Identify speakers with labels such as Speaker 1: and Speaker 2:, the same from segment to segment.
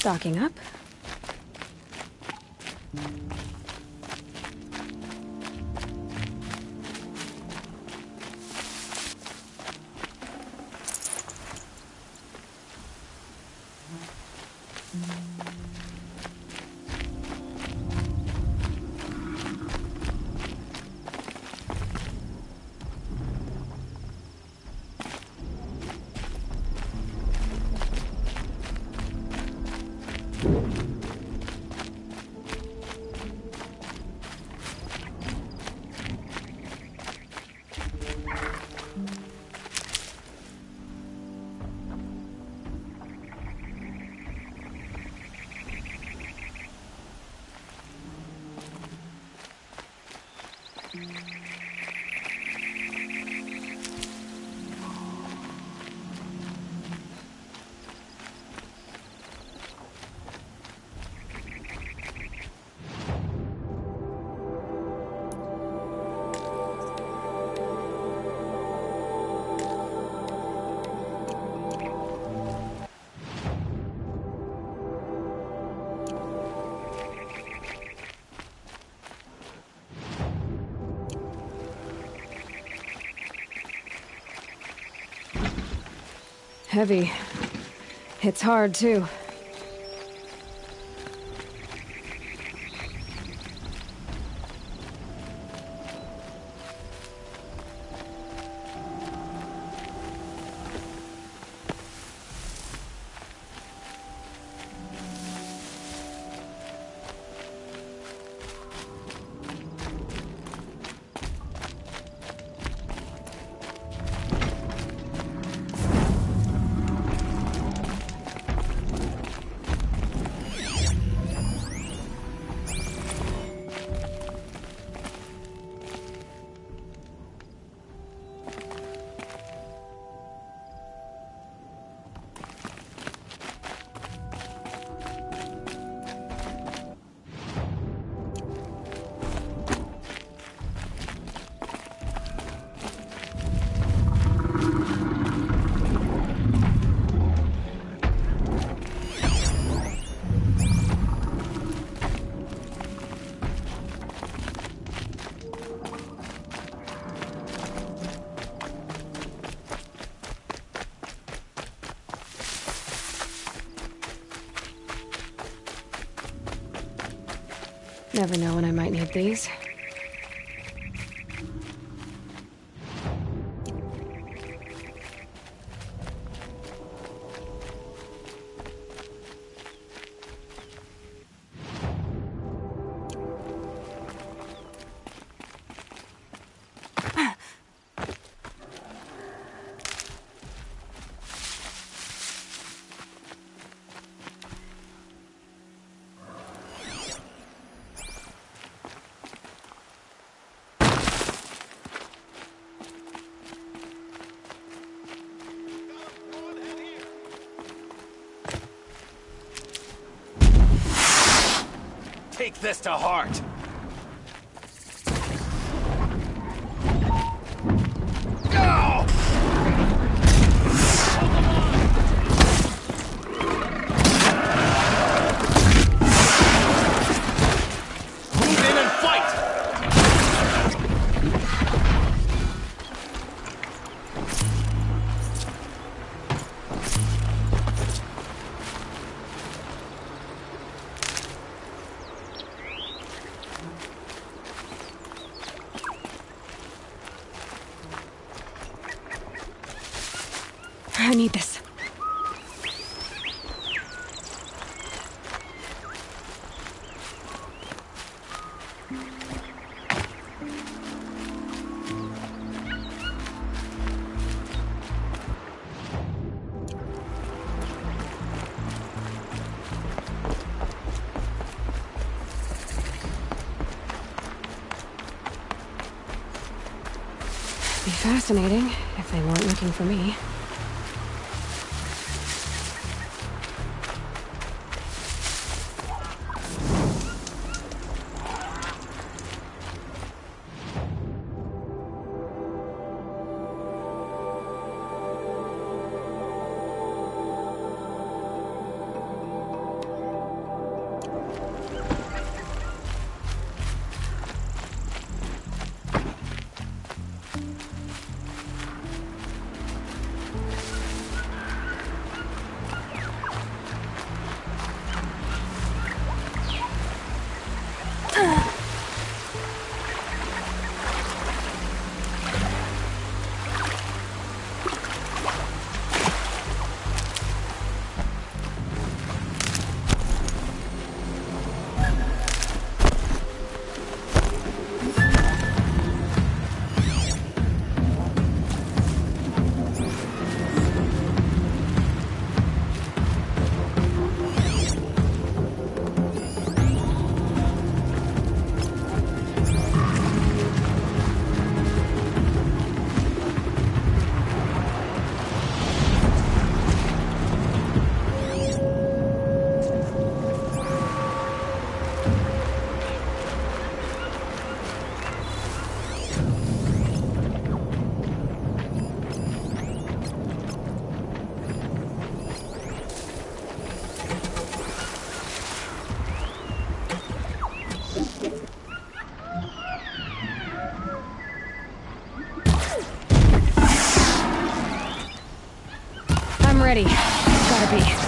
Speaker 1: Stocking up. Heavy. Hits hard, too. Never know when I might need these.
Speaker 2: Take this to heart! Go! Move in and fight!
Speaker 1: I need this. Be fascinating if they weren't looking for me. ready. Gotta be.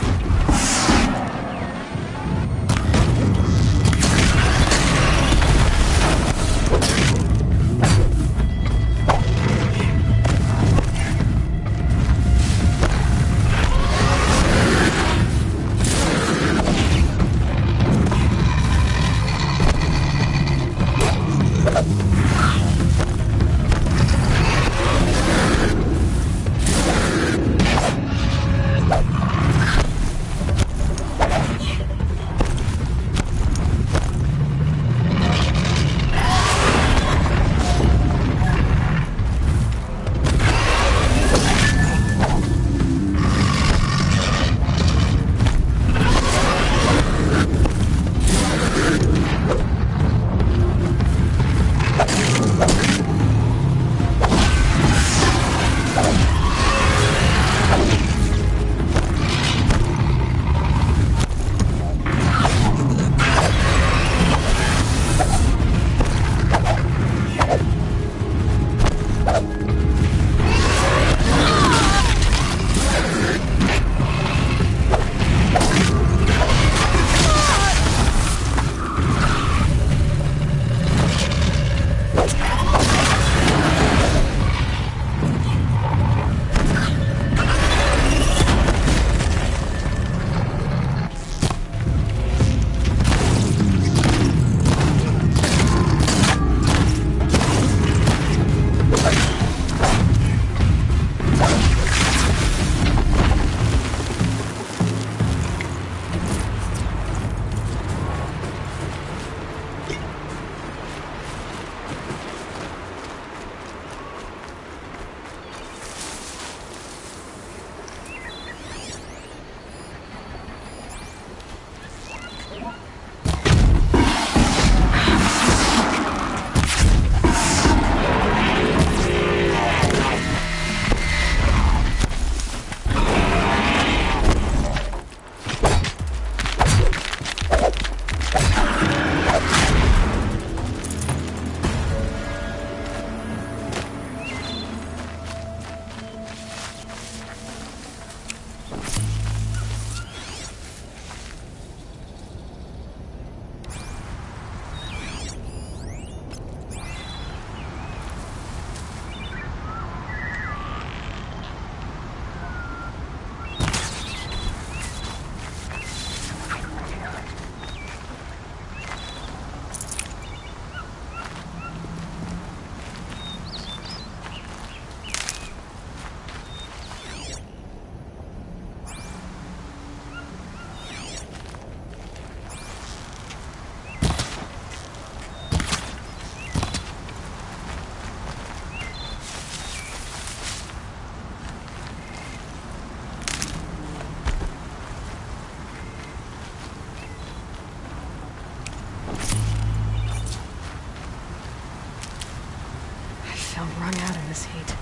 Speaker 1: Wrung out in this heat.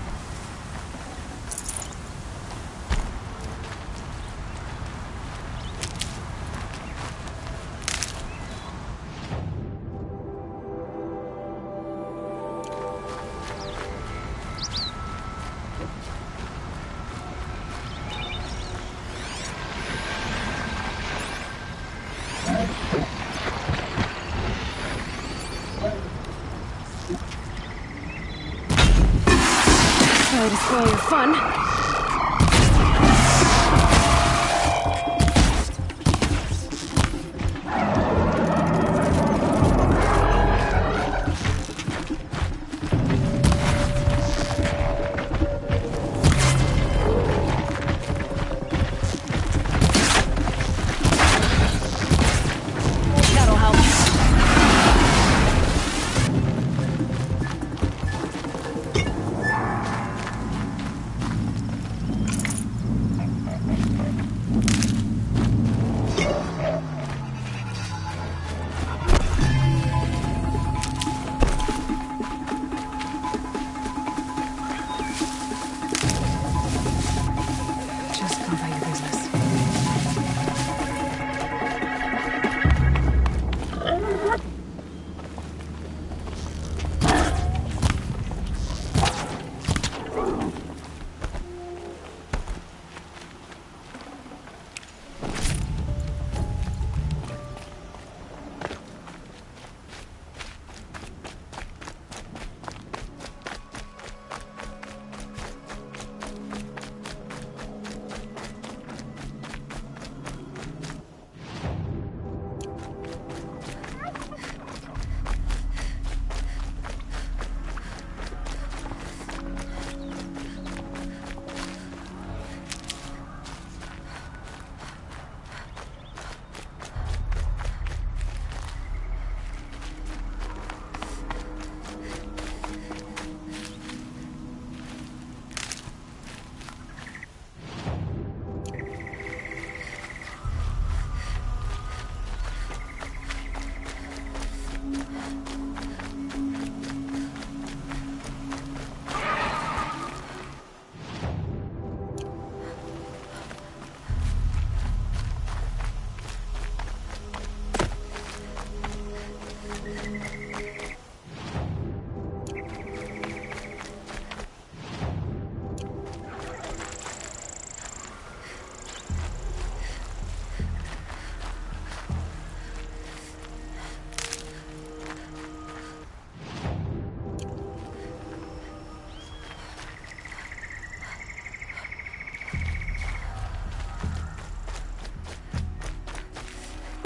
Speaker 1: Sorry to spoil your fun. That'll help.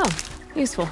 Speaker 1: Oh, useful.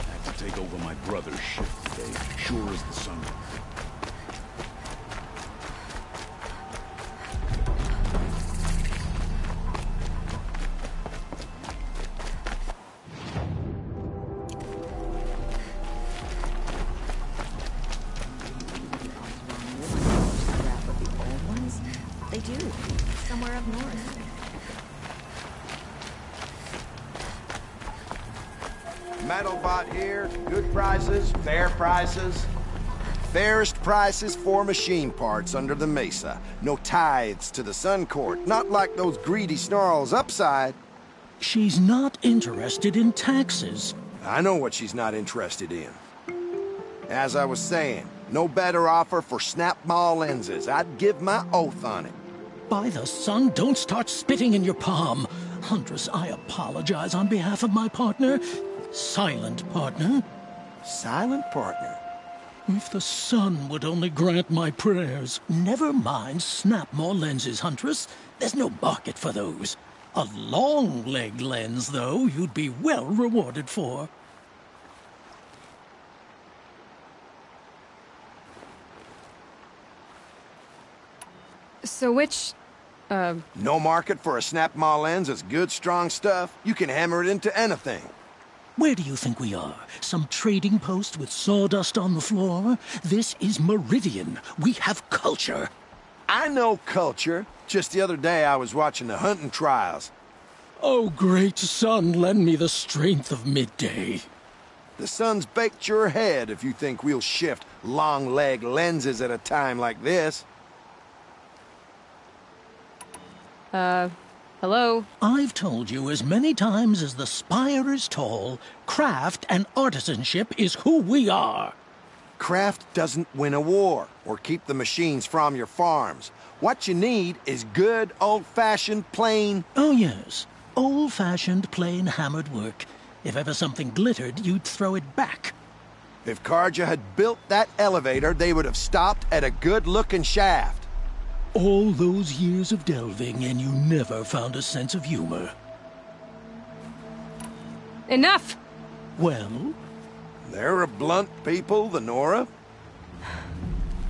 Speaker 3: Have to take over my brother's shift today, sure as the sun.
Speaker 4: They do. Somewhere up north.
Speaker 5: Metal bot here. Good prices, fair prices. Fairest prices for machine parts under the mesa. No tithes to the Sun Court. Not like those greedy snarls upside.
Speaker 6: She's not interested in taxes.
Speaker 5: I know what she's not interested in. As I was saying, no better offer for snap mall lenses. I'd give my oath on it.
Speaker 6: By the sun, don't start spitting in your palm. Huntress, I apologize on behalf of my partner. Silent partner.
Speaker 5: Silent partner?
Speaker 6: If the sun would only grant my prayers. Never mind snap more lenses, Huntress. There's no market for those. A long leg lens, though, you'd be well rewarded for.
Speaker 1: So which,
Speaker 5: No market for a snap mall lens is good, strong stuff. You can hammer it into anything.
Speaker 6: Where do you think we are? Some trading post with sawdust on the floor? This is Meridian. We have culture.
Speaker 5: I know culture. Just the other day I was watching the hunting trials.
Speaker 6: Oh, great sun, lend me the strength of midday.
Speaker 5: The sun's baked your head if you think we'll shift long leg lenses at a time like this.
Speaker 1: hello?
Speaker 6: I've told you as many times as the spire is tall, craft and artisanship is who we are.
Speaker 5: Craft doesn't win a war or keep the machines from your farms. What you need is good, old-fashioned, plain...
Speaker 6: Oh, yes. Old-fashioned, plain hammered work. If ever something glittered, you'd throw it back.
Speaker 5: If Karja had built that elevator, they would have stopped at a good-looking shaft.
Speaker 6: All those years of delving, and you never found a sense of humor.
Speaker 1: Enough!
Speaker 6: Well?
Speaker 5: They're a blunt people, the Nora.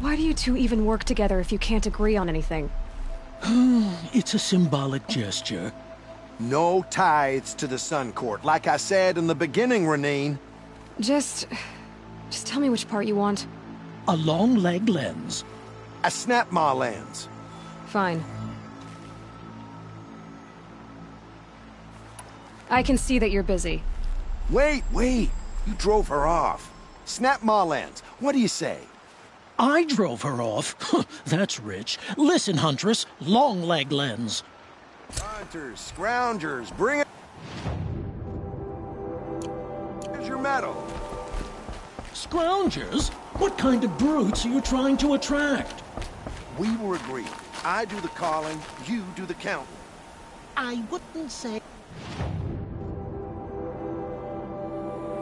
Speaker 1: Why do you two even work together if you can't agree on anything?
Speaker 6: It's a symbolic gesture.
Speaker 5: No tithes to the Sun Court, like I said in the beginning, Renine.
Speaker 1: Just tell me which part you want.
Speaker 6: A long leg lens.
Speaker 5: A snap ma lens.
Speaker 1: Fine. I can see that you're busy.
Speaker 5: Wait. You drove her off. Snap ma lens. What do you say?
Speaker 6: I drove her off. That's rich. Listen, Huntress, long leg lens.
Speaker 5: Hunters, scroungers, bring it. Here's your medal.
Speaker 6: Scroungers? What kind of brutes are you trying to attract?
Speaker 5: We were agreed. I do the calling, you do the counting.
Speaker 6: I wouldn't say...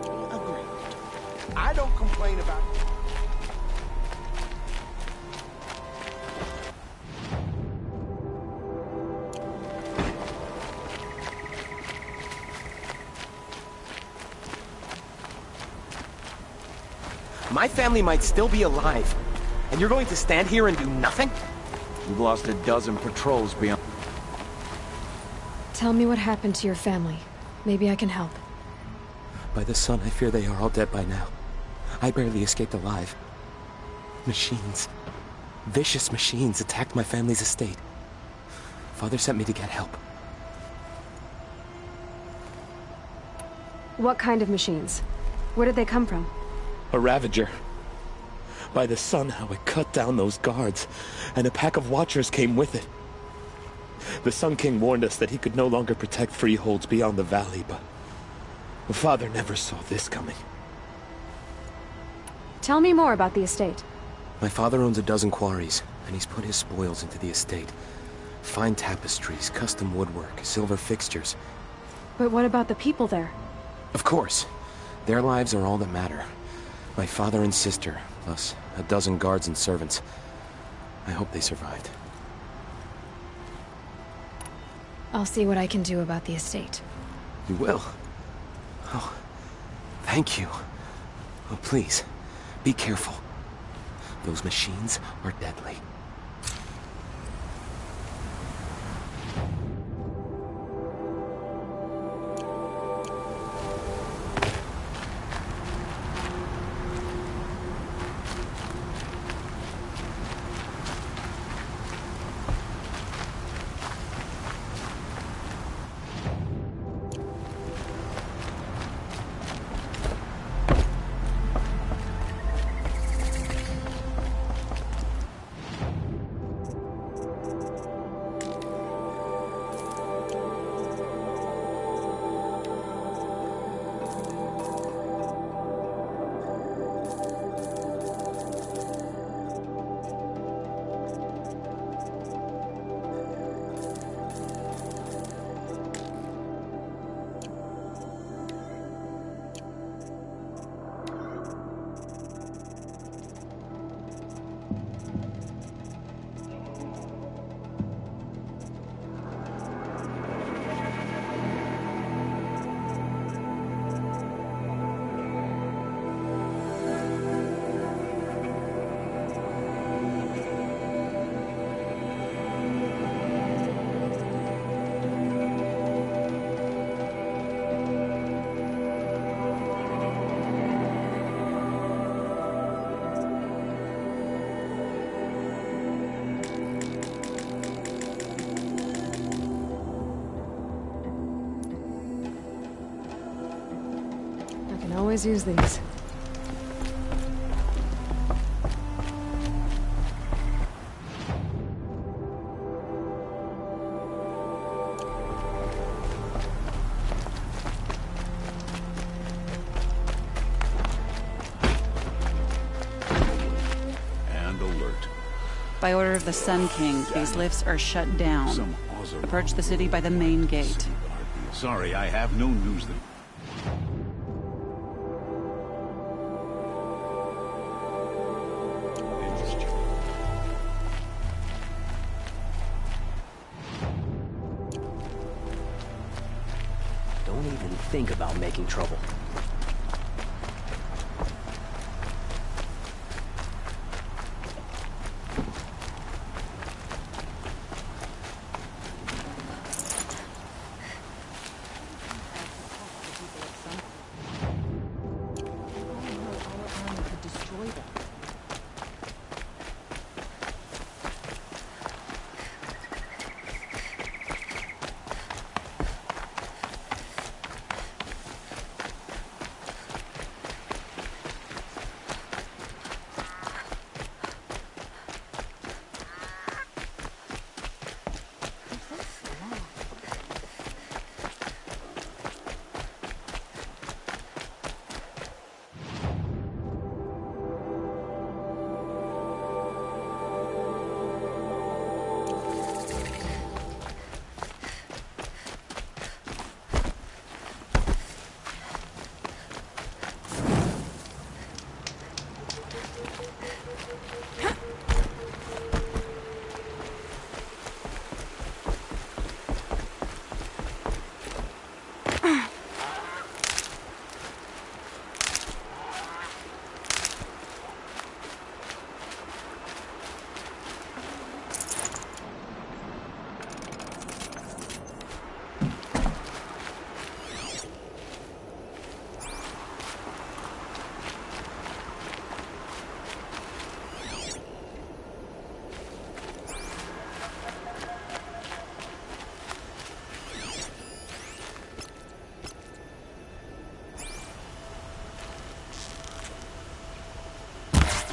Speaker 6: Agreed.
Speaker 5: I don't complain about...
Speaker 7: My family might still be alive, and you're going to stand here and do nothing?
Speaker 3: We've lost a dozen patrols beyond...
Speaker 1: Tell me what happened to your family. Maybe I can help.
Speaker 7: By the sun, I fear they are all dead by now. I barely escaped alive. Machines. Vicious machines attacked my family's estate. Father sent me to get help.
Speaker 1: What kind of machines? Where did they come from?
Speaker 7: A Ravager. By the sun, how it cut down those guards, and a pack of watchers came with it. The Sun King warned us that he could no longer protect freeholds beyond the valley, but Father never saw this coming.
Speaker 1: Tell me more about the estate.
Speaker 7: My father owns a dozen quarries, and he's put his spoils into the estate. Fine tapestries, custom woodwork, silver fixtures.
Speaker 1: But what about the people there?
Speaker 7: Of course. Their lives are all that matter. My father and sister, plus A dozen guards and servants. I hope they survived.
Speaker 1: I'll see what I can do about the estate.
Speaker 7: You will? Oh, thank you. Oh, please, be careful. Those machines are deadly.
Speaker 1: Always use these.
Speaker 3: And alert.
Speaker 8: By order of the Sun King, these lifts are shut down. Approach the city by the main gate.
Speaker 3: Sorry, I have no news.
Speaker 9: Don't even think about making trouble.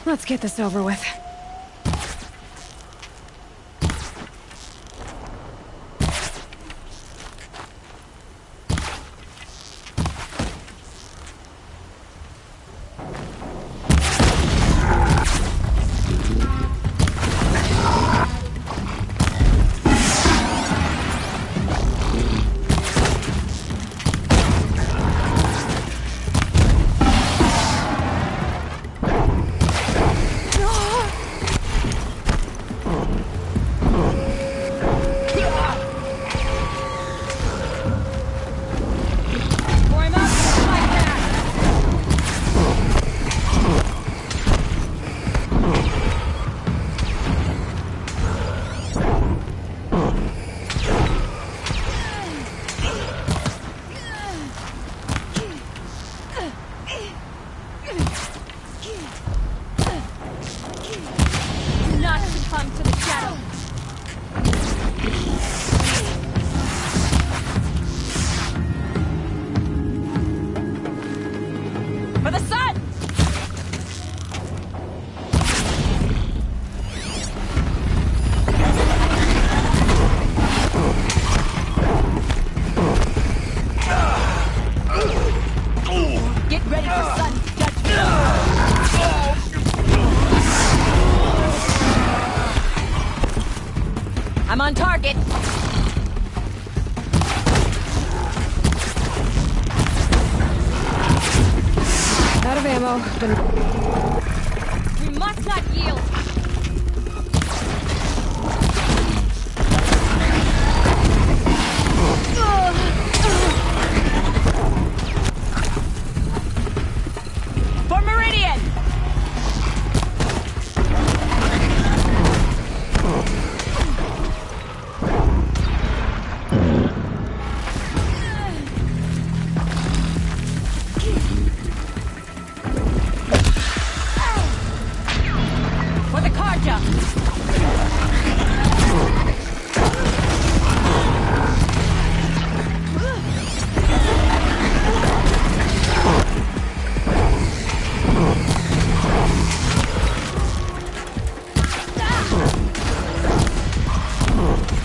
Speaker 1: Let's get this over with.
Speaker 4: I'm on target.
Speaker 1: Out of ammo.
Speaker 4: We must not yield. For Meridian! For the car jump!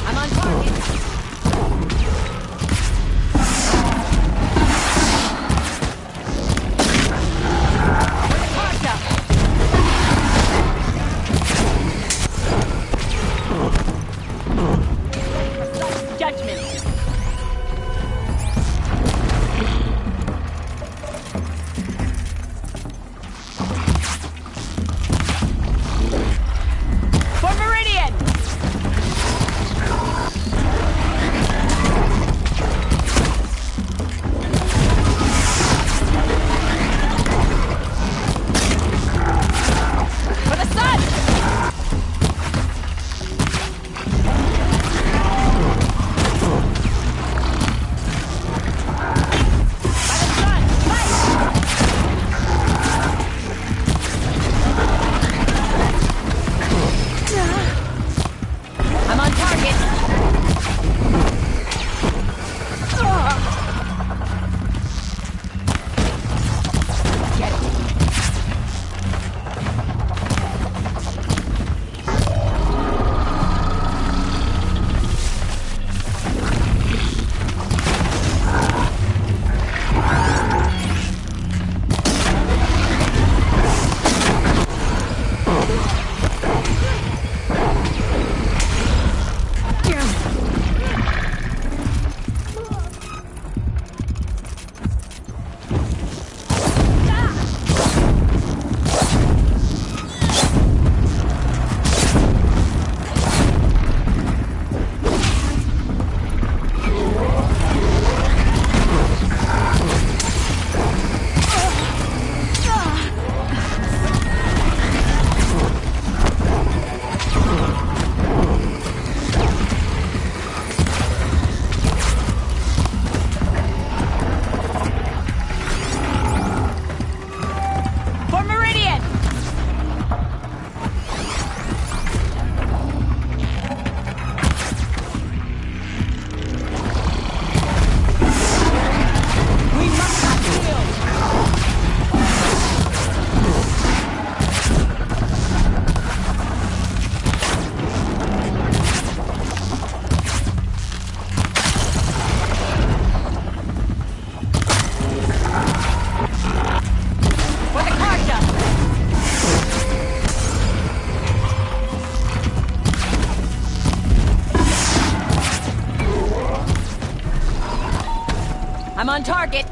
Speaker 4: I'm on target. For the car jump! Judgment. For Meridian! For the sun! By the sun! Fight! I'm on target. Get it. For Meridian! We must not yield! For the car jump! I'm on target.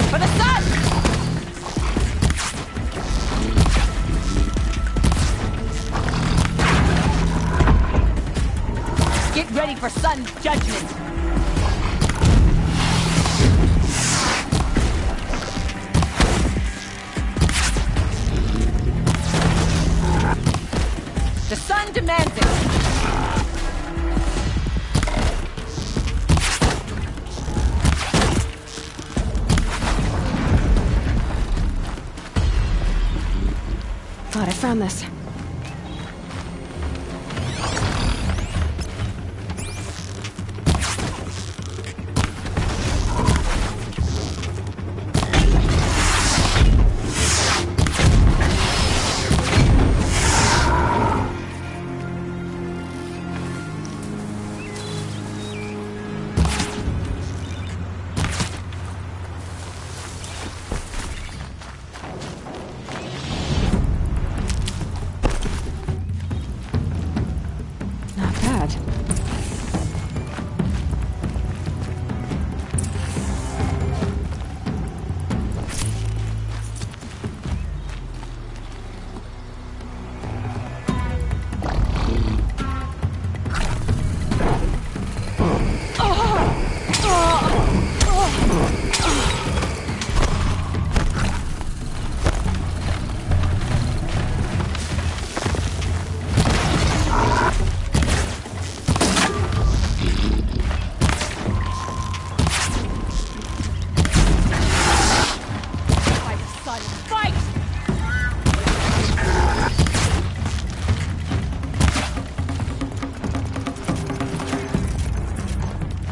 Speaker 4: For the sun! Get ready for sun judgment. The sun demands it.
Speaker 1: Thought I found this.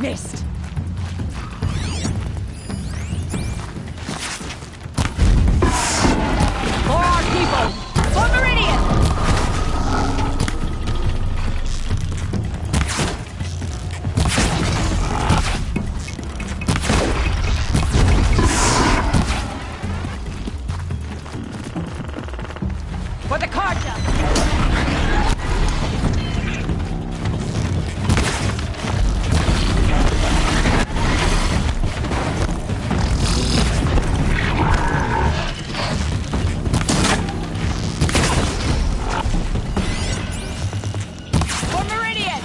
Speaker 1: Missed.
Speaker 10: For our people! For Meridian! For the Carja! For Meridian!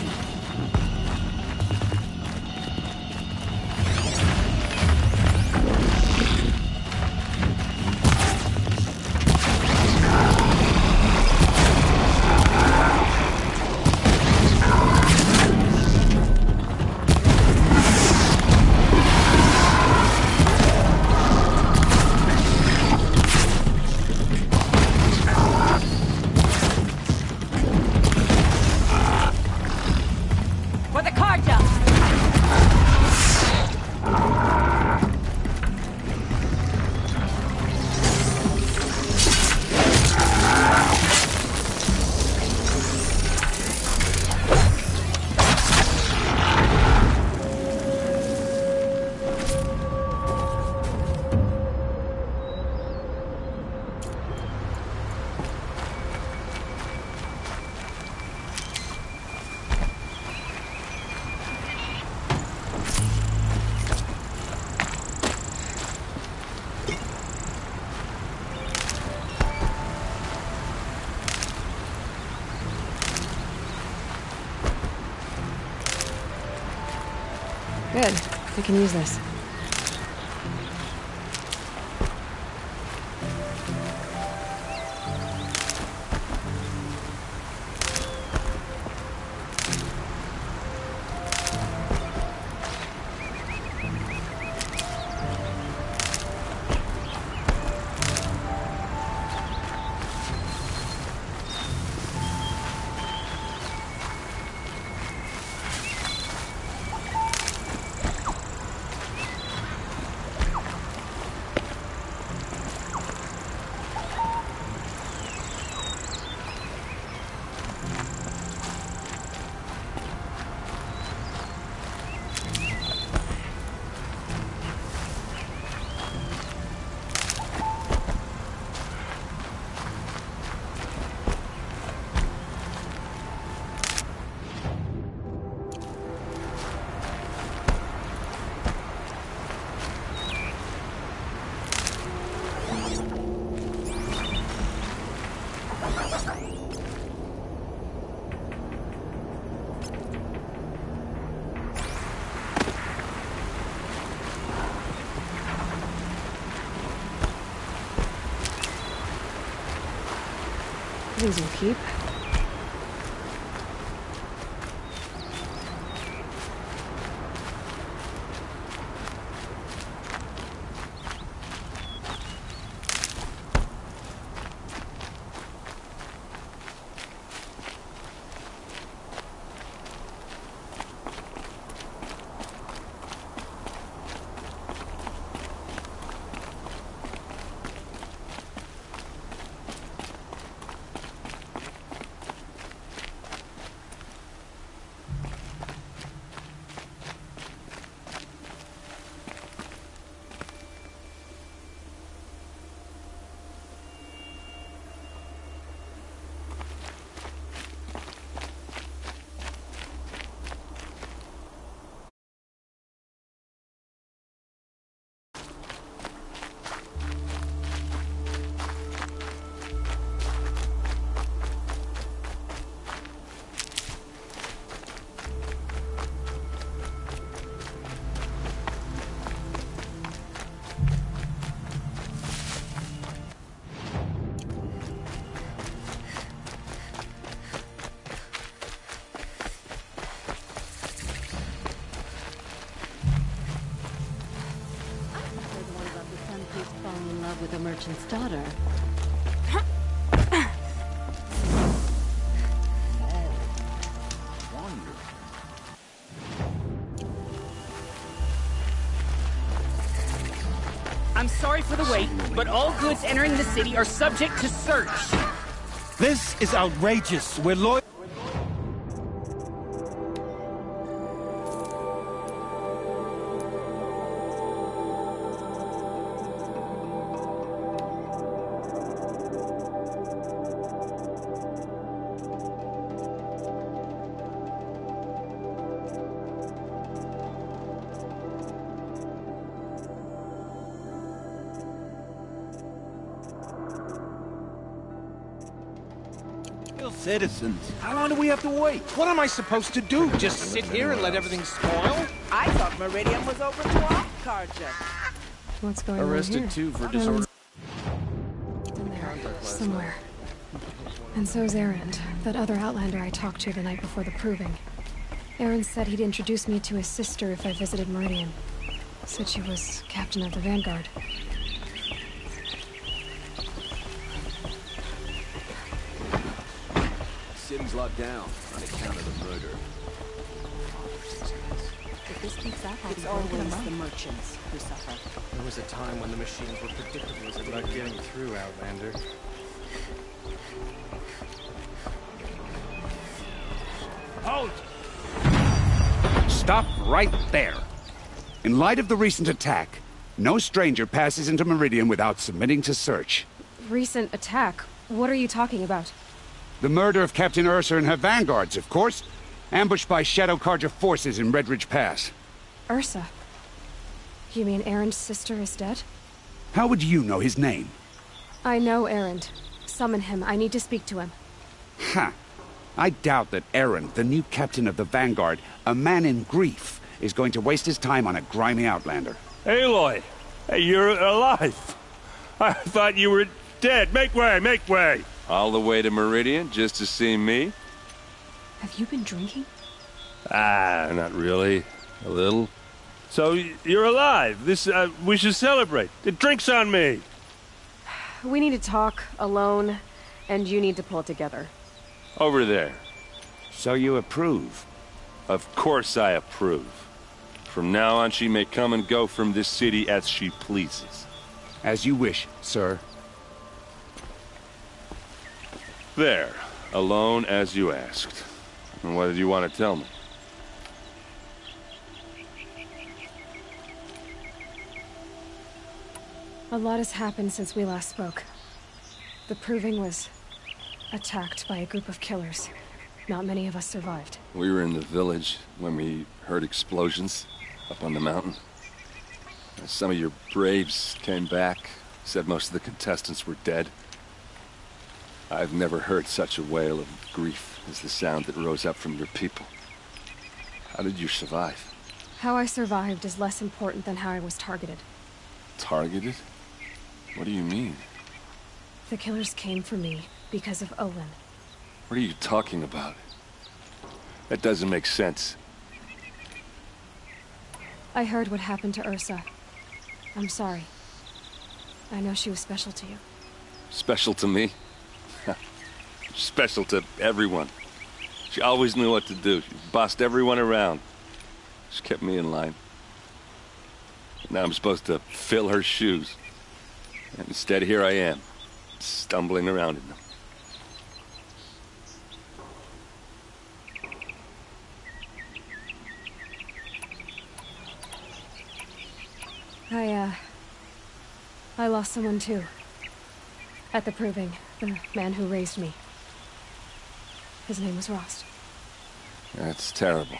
Speaker 10: For the Carja!
Speaker 1: Good. I can use this. These will keep.
Speaker 10: With a merchant's daughter.
Speaker 11: I'm sorry for the wait, but all goods entering the city are subject to search.
Speaker 2: This is outrageous. We're loyal. Citizens. How long do we have to wait? What am I supposed to do? Just sit here and let everything spoil?
Speaker 12: I thought Meridian was open to all carja.
Speaker 1: What's going on here?
Speaker 13: Arrested too for disorder.
Speaker 1: In there, somewhere. And so's Erend, that other Outlander I talked to the night before the proving. Erend said he'd introduce me to his sister if I visited Meridian. Said she was captain of the Vanguard.
Speaker 3: City's locked down on account of the murder.
Speaker 4: If this keeps up,
Speaker 8: It's always the merchants who suffer.
Speaker 13: There was a time when the machines were predictable as about getting through, Outlander.
Speaker 14: Halt! Stop right there. In light of the recent attack, no stranger passes into Meridian without submitting to search.
Speaker 1: Recent attack? What are you talking about?
Speaker 14: The murder of Captain Ursa and her vanguards, of course. Ambushed by Shadow Carja forces in Redridge Pass.
Speaker 1: Ursa? You mean Erend's sister is dead?
Speaker 14: How would you know his name?
Speaker 1: I know Erend. Summon him. I need to speak to him.
Speaker 14: Ha! I doubt that Erend, the new captain of the Vanguard, a man in grief, is going to waste his time on a grimy Outlander.
Speaker 15: Aloy! Hey, you're alive! I thought you were dead. Make way, make way!
Speaker 16: All the way to Meridian just to see me?
Speaker 1: Have you been drinking?
Speaker 15: Ah, not really. A little. So, you're alive. We should celebrate. The drink's on me.
Speaker 1: We need to talk, alone, and you need to pull it together.
Speaker 16: Over there.
Speaker 14: So you approve?
Speaker 16: Of course I approve. From now on, she may come and go from this city as she pleases.
Speaker 14: As you wish, sir.
Speaker 16: There. Alone as you asked. And what did you want to tell me?
Speaker 1: A lot has happened since we last spoke. The Proving was attacked by a group of killers. Not many of us survived.
Speaker 16: We were in the village when we heard explosions up on the mountain. Some of your braves came back, said most of the contestants were dead. I've never heard such a wail of grief as the sound that rose up from your people. How did you survive?
Speaker 1: How I survived is less important than how I was targeted.
Speaker 16: Targeted? What do you mean?
Speaker 1: The killers came for me because of Olin.
Speaker 16: What are you talking about? That doesn't make sense.
Speaker 1: I heard what happened to Ursa. I'm sorry. I know she was special to you.
Speaker 16: Special to me? Special to everyone. She always knew what to do. She bossed everyone around. She kept me in line. Now I'm supposed to fill her shoes. And instead, here I am, stumbling around in them.
Speaker 1: I lost someone too. At the Proving, the man who raised me. His name was Rost.
Speaker 16: That's terrible.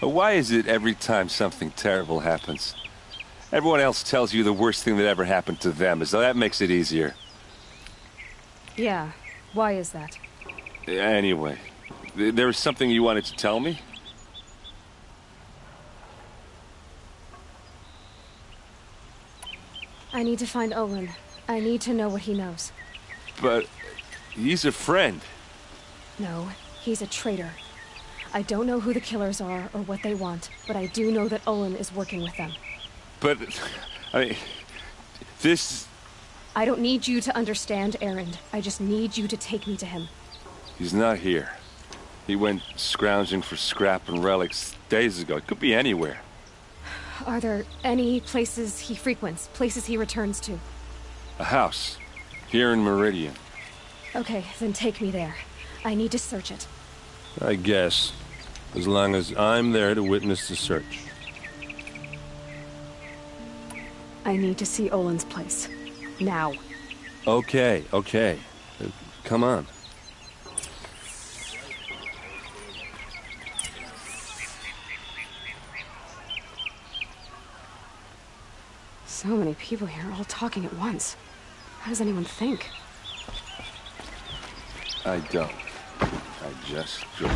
Speaker 16: Why is it every time something terrible happens, everyone else tells you the worst thing that ever happened to them, as though that makes it easier?
Speaker 1: Yeah, why is that?
Speaker 16: Anyway, there was something you wanted to tell me?
Speaker 1: I need to find Olin. I need to know what he knows.
Speaker 16: But he's a friend.
Speaker 1: No, he's a traitor. I don't know who the killers are or what they want, but I do know that Olin is working with them.
Speaker 16: But, I mean, this...
Speaker 1: I don't need you to understand, Erend. I just need you to take me to him.
Speaker 16: He's not here. He went scrounging for scrap and relics days ago. It could be anywhere.
Speaker 1: Are there any places he frequents, places he returns to?
Speaker 16: A house. Here in Meridian.
Speaker 1: Okay, then take me there. I need to search it.
Speaker 16: I guess. As long as I'm there to witness the search.
Speaker 1: I need to see Olin's place. Now.
Speaker 16: Okay. Come on.
Speaker 1: So many people here, all talking at once. How does anyone think?
Speaker 16: I don't. I just joined.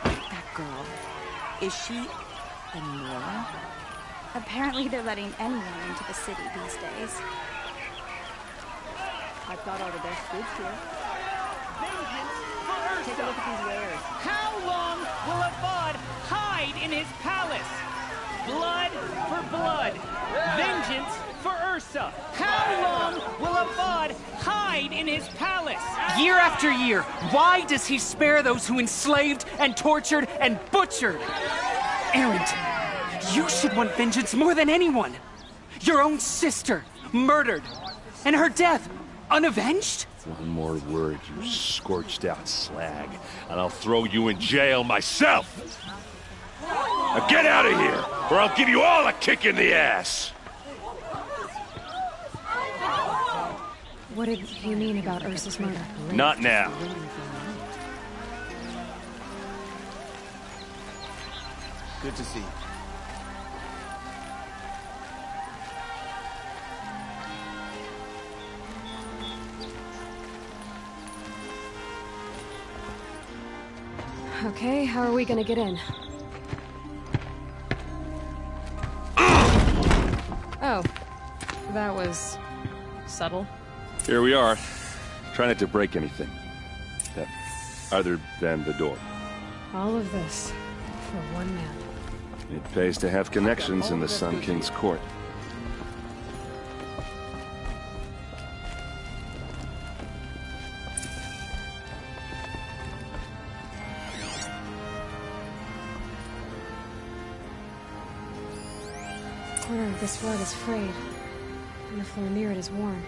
Speaker 4: That girl. Is she a Nora?
Speaker 17: Apparently they're letting anyone into the city these days.
Speaker 10: I've got all the best goods here.
Speaker 11: Vengeance for Ursa!
Speaker 10: Take a look at these wares.
Speaker 11: How long will Avad hide in his palace? Blood for blood. Vengeance for Ursa. How long will Avad hide in his palace? Year after year, why does he spare those who enslaved and tortured and butchered? Erend, you should want vengeance more than anyone. Your own sister, murdered. And her death, unavenged?
Speaker 16: One more word, you scorched out slag, and I'll throw you in jail myself! Now get out of here, or I'll give you all a kick in the ass!
Speaker 1: What did he mean about Ursa's murder?
Speaker 16: Not now.
Speaker 2: Good to see you.
Speaker 1: Okay, how are we gonna get in? Oh, that was subtle.
Speaker 16: Here we are. Try not to break anything. Other than the door.
Speaker 1: All of this for one man.
Speaker 16: It pays to have connections in the Sun King's court.
Speaker 1: The corner of this rug is frayed, and the floor near it is worn.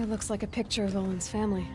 Speaker 1: It looks like a picture of Olin's family.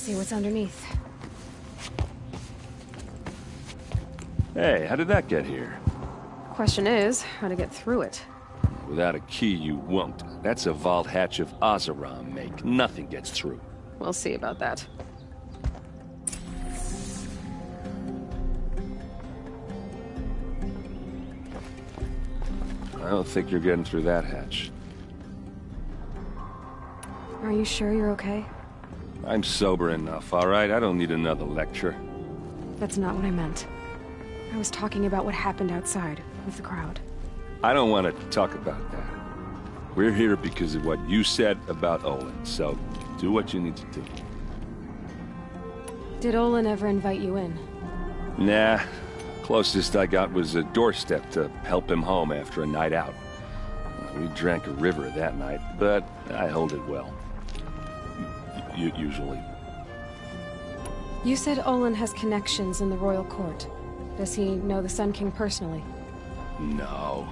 Speaker 1: see what's underneath.
Speaker 16: Hey, how did that get here?
Speaker 1: Question is, how to get through it.
Speaker 16: Without a key, you won't. That's a vault hatch of Oseram make. Nothing gets through.
Speaker 1: We'll see about that.
Speaker 16: I don't think you're getting through that hatch.
Speaker 1: Are you sure you're okay?
Speaker 16: I'm sober enough, all right? I don't need another lecture.
Speaker 1: That's not what I meant. I was talking about what happened outside, with the crowd.
Speaker 16: I don't want to talk about that. We're here because of what you said about Olin, so do what you need to do.
Speaker 1: Did Olin ever invite you in?
Speaker 16: Nah. Closest I got was a doorstep to help him home after a night out. We drank a river that night, but I hold it well. Usually.
Speaker 1: You said Olin has connections in the royal court. Does he know the Sun King personally?
Speaker 16: No.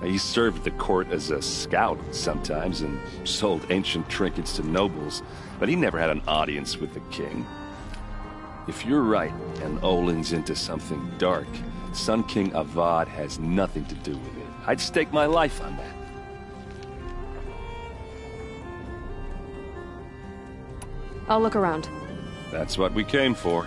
Speaker 16: He served the court as a scout sometimes and sold ancient trinkets to nobles, but he never had an audience with the king. If you're right, and Olin's into something dark, Sun King Avad has nothing to do with it. I'd stake my life on that.
Speaker 1: I'll look around.
Speaker 16: That's what we came for.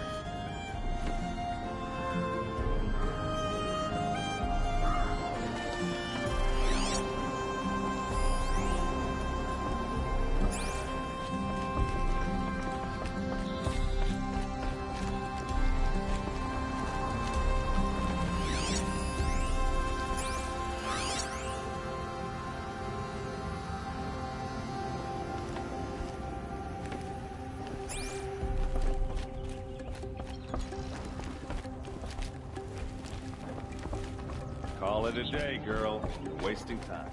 Speaker 16: Call it a day, girl. You're wasting time.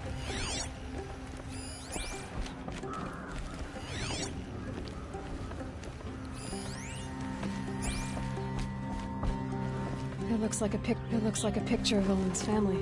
Speaker 1: It looks like a picture of Olin's family.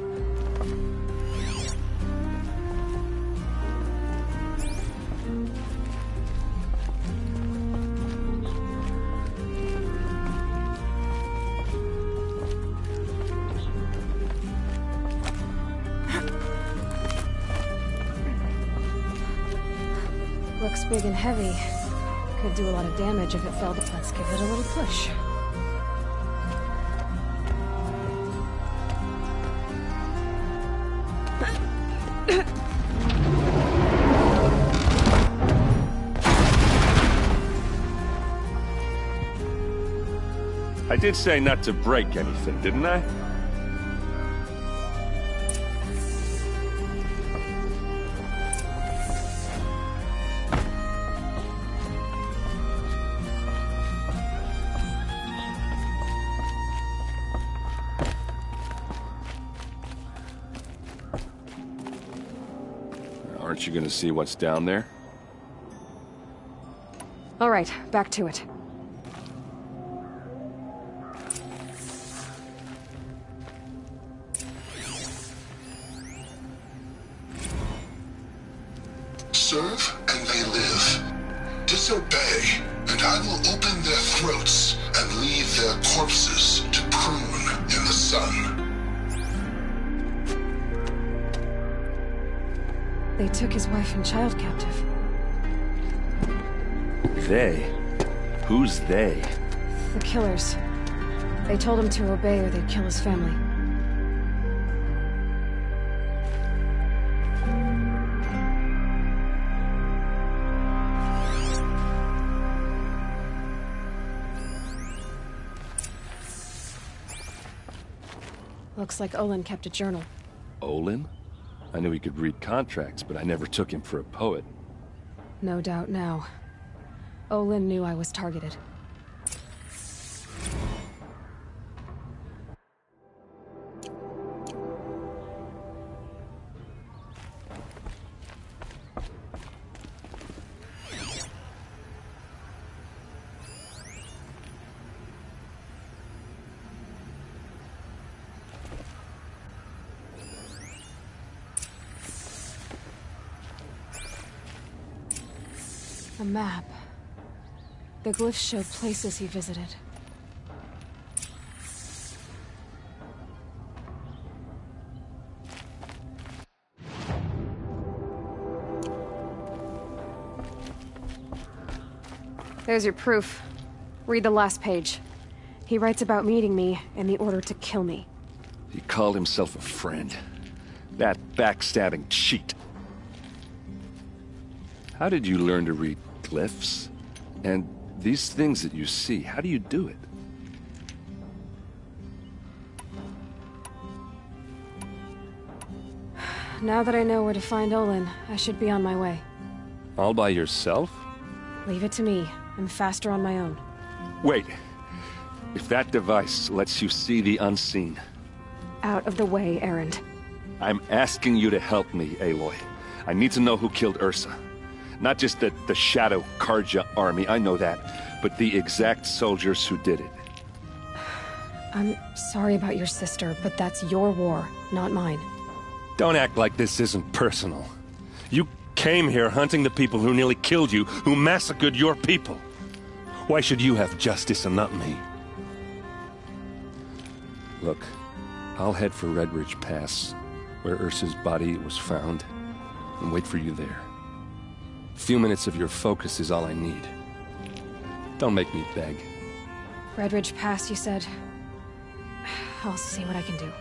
Speaker 1: Looks big and heavy. Could do a lot of damage if it fell, but let's give it a little push.
Speaker 16: I did say not to break anything, didn't I? Aren't you gonna see what's down there?
Speaker 1: All right, back to it.
Speaker 18: Serve and they live. Disobey, and I will open their throats and leave their corpses to prune in the sun.
Speaker 1: They took his wife and child captive.
Speaker 16: They? Who's they?
Speaker 1: The killers. They told him to obey or they'd kill his family. Looks like Olin kept a journal.
Speaker 16: Olin? I knew he could read contracts, but I never took him for a poet.
Speaker 1: No doubt now. Olin knew I was targeted. A map. The glyphs show places he visited. There's your proof. Read the last page. He writes about meeting me in the order to kill me.
Speaker 16: He called himself a friend. That backstabbing cheat. How did you learn to read glyphs? And these things that you see, how do you do it?
Speaker 1: Now that I know where to find Olin, I should be on my way.
Speaker 16: All by yourself?
Speaker 1: Leave it to me. I'm faster on my own.
Speaker 16: Wait. If that device lets you see the unseen...
Speaker 1: Out of the way, Erend.
Speaker 16: I'm asking you to help me, Aloy. I need to know who killed Ursa. Not just the Shadow Karja army, I know that, but the exact soldiers who did it.
Speaker 1: I'm sorry about your sister, but that's your war, not mine.
Speaker 16: Don't act like this isn't personal. You came here hunting the people who nearly killed you, who massacred your people. Why should you have justice and not me? Look, I'll head for Redridge Pass, where Ursa's body was found, and wait for you there. A few minutes of your focus is all I need. Don't make me beg.
Speaker 1: Redridge Pass, you said? I'll see what I can do.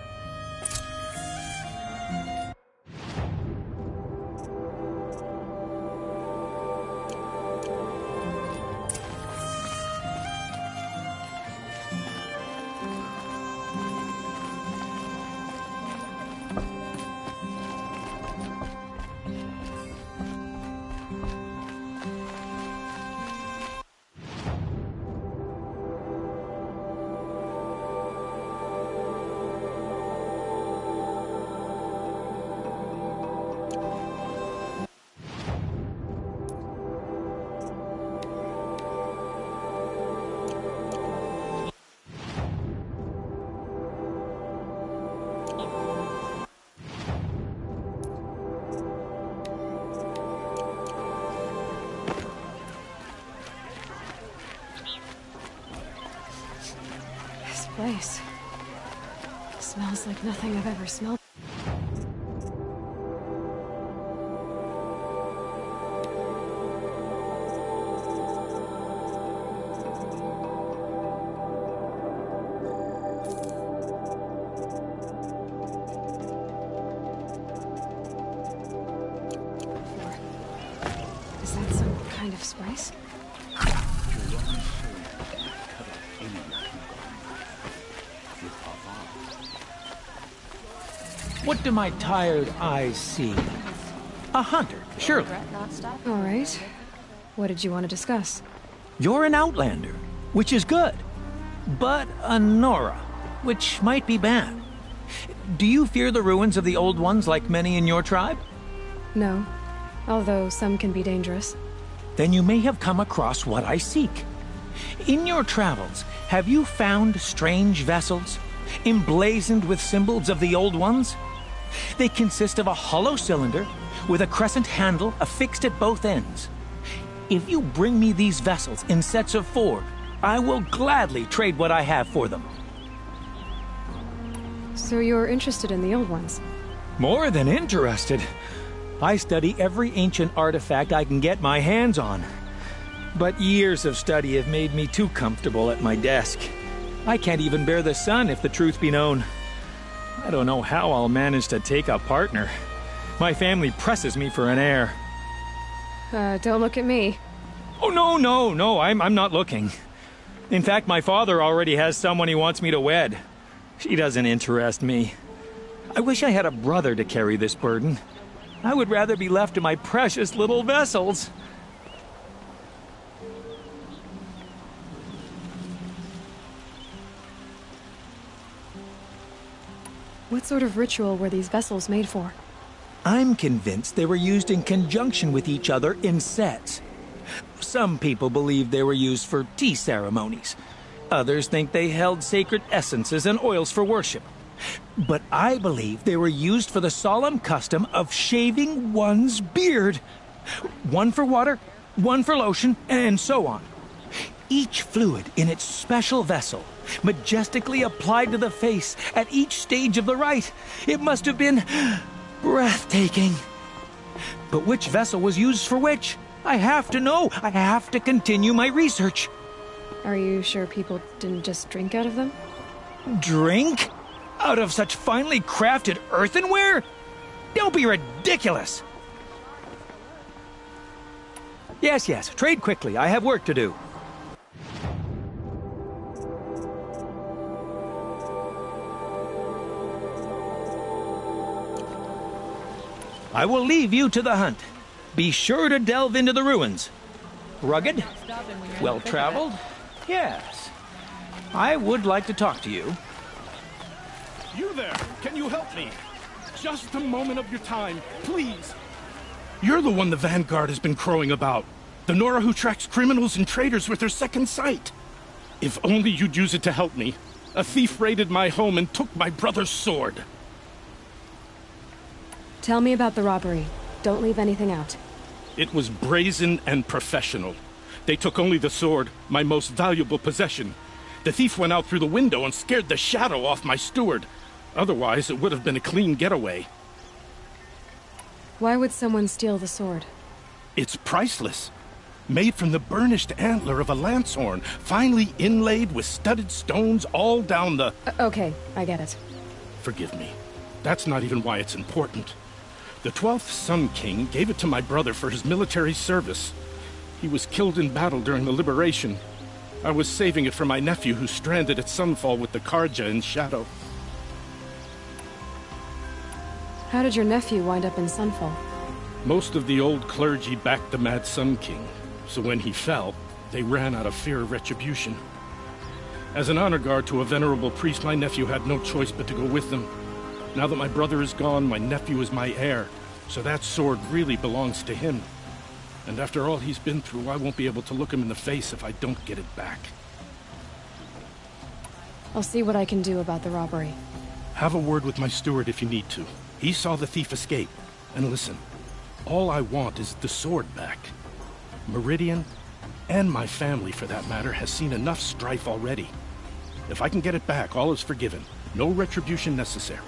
Speaker 1: Place. Smells like nothing I've ever smelled. Is that some kind of spice?
Speaker 19: What do my tired eyes see? A hunter, surely.
Speaker 1: All right. What did you want to discuss?
Speaker 19: You're an outlander, which is good. But a Nora, which might be bad. Do you fear the ruins of the old ones like many in your tribe?
Speaker 1: No. Although some can be dangerous.
Speaker 19: Then you may have come across what I seek. In your travels, have you found strange vessels, emblazoned with symbols of the old ones? They consist of a hollow cylinder with a crescent handle affixed at both ends. If you bring me these vessels in sets of 4, I will gladly trade what I have for them.
Speaker 1: So you're interested in the old ones?
Speaker 19: More than interested. I study every ancient artifact I can get my hands on. But years of study have made me too comfortable at my desk. I can't even bear the sun, if the truth be known. I don't know how I'll manage to take a partner. My family presses me for an heir.
Speaker 1: Don't look at me.
Speaker 19: Oh, no, I'm not looking. In fact, my father already has someone he wants me to wed. She doesn't interest me. I wish I had a brother to carry this burden. I would rather be left to my precious little vessels.
Speaker 1: What sort of ritual were these vessels made for?
Speaker 19: I'm convinced they were used in conjunction with each other in sets. Some people believe they were used for tea ceremonies. Others think they held sacred essences and oils for worship. But I believe they were used for the solemn custom of shaving one's beard. One for water, one for lotion, and so on. each fluid in its special vessel, majestically applied to the face at each stage of the rite. It must have been breathtaking. But which vessel was used for which? I have to know. I have to continue my research.
Speaker 1: Are you sure people didn't just drink out of them?
Speaker 19: Drink? Out of such finely crafted earthenware? Don't be ridiculous! Yes, trade quickly. I have work to do. I will leave you to the hunt. Be sure to delve into the ruins. Rugged? Well-traveled? Yes. I would like to talk to you.
Speaker 20: You there! Can you help me? Just a moment of your time, please! You're the one the Vanguard has been crowing about. The Nora who tracks criminals and traitors with her second sight. If only you'd use it to help me. A thief raided my home and took my brother's sword.
Speaker 1: Tell me about the robbery. Don't leave anything out.
Speaker 20: It was brazen and professional. They took only the sword, my most valuable possession. The thief went out through the window and scared the shadow off my steward. Otherwise, it would have been a clean getaway.
Speaker 1: Why would someone steal the sword?
Speaker 20: It's priceless. Made from the burnished antler of a lancehorn, finely inlaid with studded stones all down the...
Speaker 1: Okay, I get it.
Speaker 20: Forgive me. That's not even why it's important. The 12th Sun King gave it to my brother for his military service. He was killed in battle during the liberation. I was saving it for my nephew who's stranded at Sunfall with the Karja in Shadow.
Speaker 1: How did your nephew wind up in Sunfall?
Speaker 20: Most of the old clergy backed the Mad Sun King, so when he fell, they ran out of fear of retribution. As an honor guard to a venerable priest, my nephew had no choice but to go with them. Now that my brother is gone, my nephew is my heir, so that sword really belongs to him. And after all he's been through, I won't be able to look him in the face if I don't get it back.
Speaker 1: I'll see what I can do about the robbery.
Speaker 20: Have a word with my steward if you need to. He saw the thief escape. And listen, all I want is the sword back. Meridian, and my family for that matter, has seen enough strife already. If I can get it back, all is forgiven. No retribution necessary.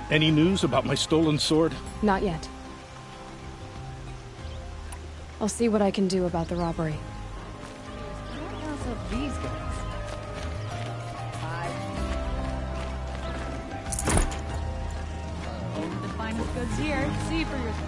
Speaker 20: Any news about my stolen sword?
Speaker 1: Not yet. I'll see what I can do about the robbery.
Speaker 10: What else of these guys?
Speaker 4: Only the finest goods here. See for yourself.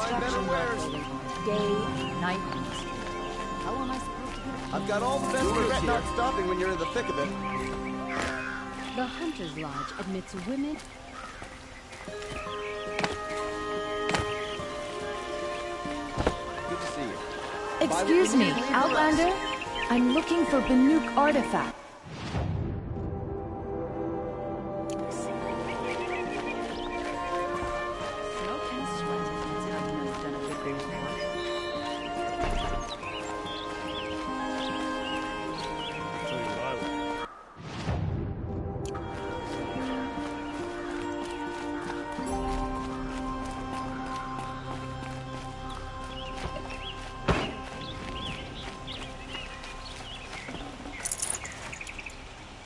Speaker 10: Construction work day, night. How am I supposed to get
Speaker 21: I've got all the best regret not stopping when you're in the thick of it.
Speaker 10: The Hunter's Lodge admits women.
Speaker 21: Good to see you.
Speaker 10: Excuse me, Outlander? I'm looking for Banuk artifact.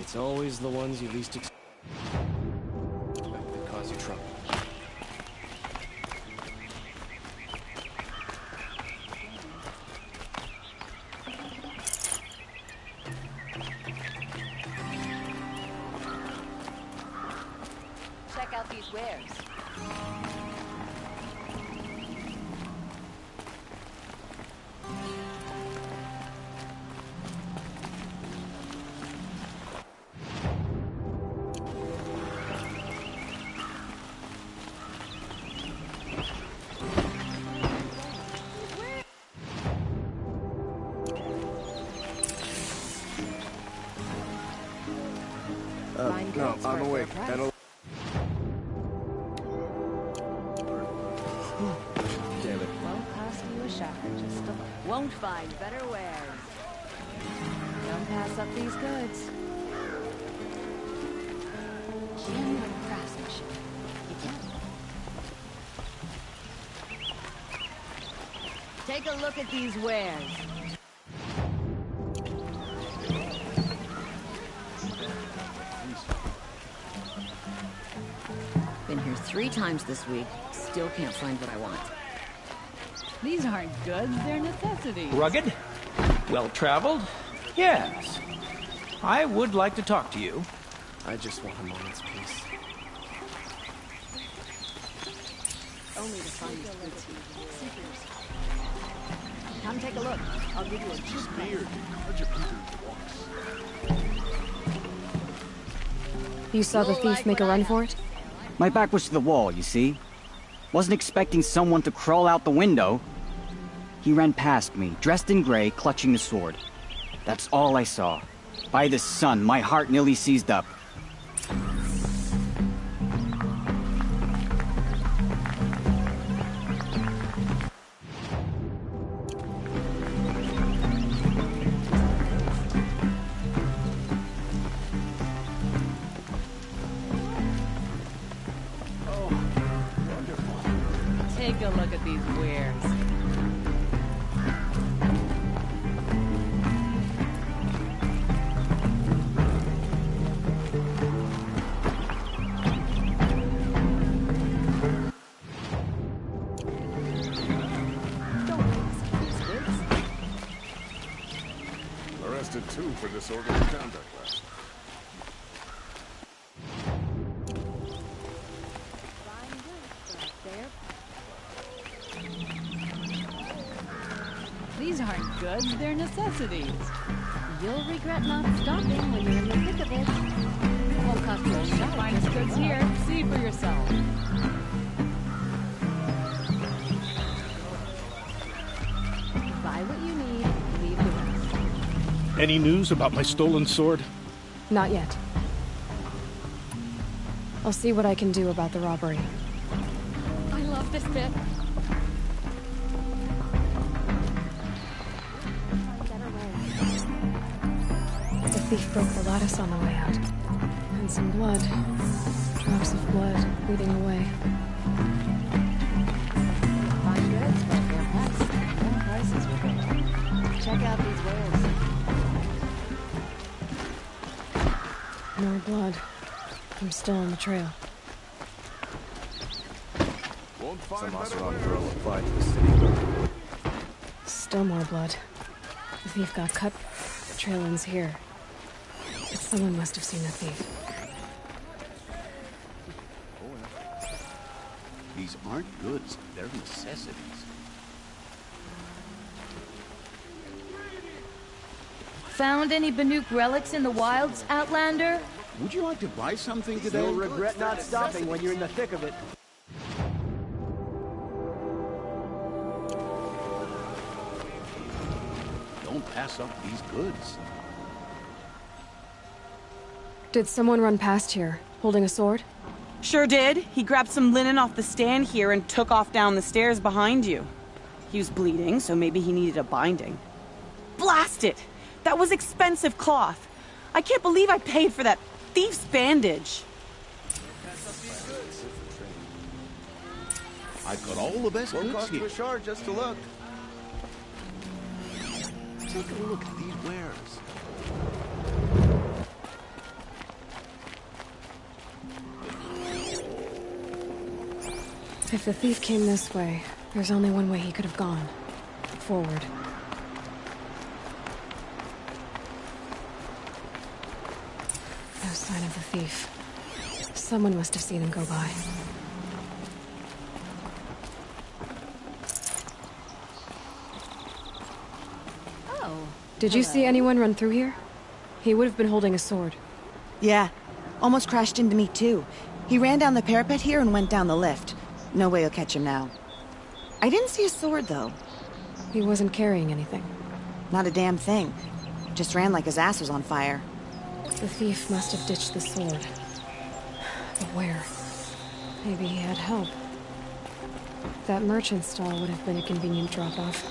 Speaker 9: It's always the ones you least expect that cause you trouble.
Speaker 10: these wares.
Speaker 21: No, I'm awake. That'll... Damn it.
Speaker 10: Won't cost you a shot, just a... Won't find better wares. Don't pass up these goods. Genuine craftsmanship. You can't... Take a look at these wares. Been here 3 times this week. Still can't find what I want.
Speaker 8: These aren't goods, they're necessities.
Speaker 19: Rugged? Well-traveled? Yes. I would like to talk to you.
Speaker 21: I just want a moment's peace.
Speaker 10: Only to find these goods here. Come take a look. I'll give you a cheap beard.
Speaker 1: You saw the thief make a run for it?
Speaker 6: My back was to the wall, you see? Wasn't expecting someone to crawl out the window. He ran past me, dressed in gray, clutching the sword. That's all I saw. By the sun, my heart nearly seized up.
Speaker 8: Take a look at these wares.
Speaker 18: Arrested 2 for disorderly conduct last night.
Speaker 8: These aren't goods, they're necessities.
Speaker 10: You'll regret not stopping when you're in the thick of it. Won't cost you a shot.
Speaker 8: Finest goods here. See for yourself.
Speaker 10: Buy what you need, leave the rest.
Speaker 20: Any news about my stolen sword?
Speaker 1: Not yet. I'll see what I can do about the robbery.
Speaker 10: I love this bit.
Speaker 1: The thief broke the lattice on the way out. And some blood. Drops of blood leading away.
Speaker 10: Fine goods, but they're pets. And prices will go up. Check out these wares.
Speaker 1: More blood. I'm still on the trail.
Speaker 21: Some Oseram girl applied to the city.
Speaker 1: Still more blood. The thief got cut. The trail ends here. But someone must have seen the thief.
Speaker 22: These aren't goods, they're necessities.
Speaker 10: Found any Banuk relics in the wilds, Outlander?
Speaker 22: Would you like to buy something today?
Speaker 21: You'll regret not stopping when you're in the thick of it.
Speaker 22: Don't pass up these goods.
Speaker 1: Did someone run past here, holding a sword?
Speaker 23: Sure did. He grabbed some linen off the stand here and took off down the stairs behind you. He was bleeding, so maybe he needed a binding. Blast it! That was expensive cloth. I can't believe I paid for that thief's bandage.
Speaker 22: I've got all the best
Speaker 21: Won't
Speaker 22: goods
Speaker 21: cost you
Speaker 22: here.
Speaker 21: a shard just to look.
Speaker 22: Take a look at these wares.
Speaker 1: If the thief came this way, there's only one way he could have gone. Forward. No sign of the thief. Someone must have seen him go by.
Speaker 10: Oh.
Speaker 1: Did you see anyone run through here? He would have been holding a sword.
Speaker 5: Yeah. Almost crashed into me, too. He ran down the parapet here and went down the lift. No way you'll catch him now. I didn't see a sword, though.
Speaker 1: He wasn't carrying anything.
Speaker 5: Not a damn thing. Just ran like his ass was on fire.
Speaker 1: The thief must have ditched the sword. But where? Maybe he had help. That merchant stall would have been a convenient drop-off.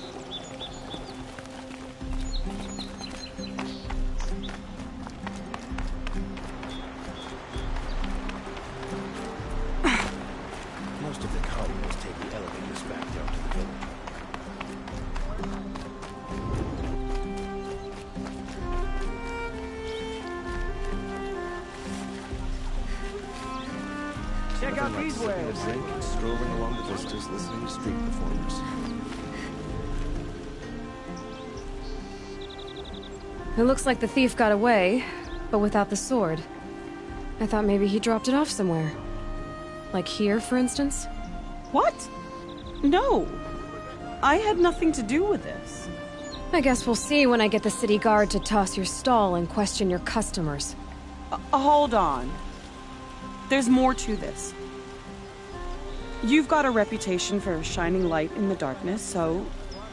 Speaker 22: Most of the colonists take the elevators back down to the village.
Speaker 9: Check out
Speaker 22: Nothing like
Speaker 9: these
Speaker 22: sipping a
Speaker 9: wares.
Speaker 22: drink and strolling along the vistas listening to street performers.
Speaker 1: It looks like the thief got away, but without the sword. I thought maybe he dropped it off somewhere. Like here, for instance?
Speaker 23: What? No. I had nothing to do with this.
Speaker 1: I guess we'll see when I get the city guard to toss your stall and question your customers.
Speaker 23: Hold on. There's more to this. You've got a reputation for shining light in the darkness, so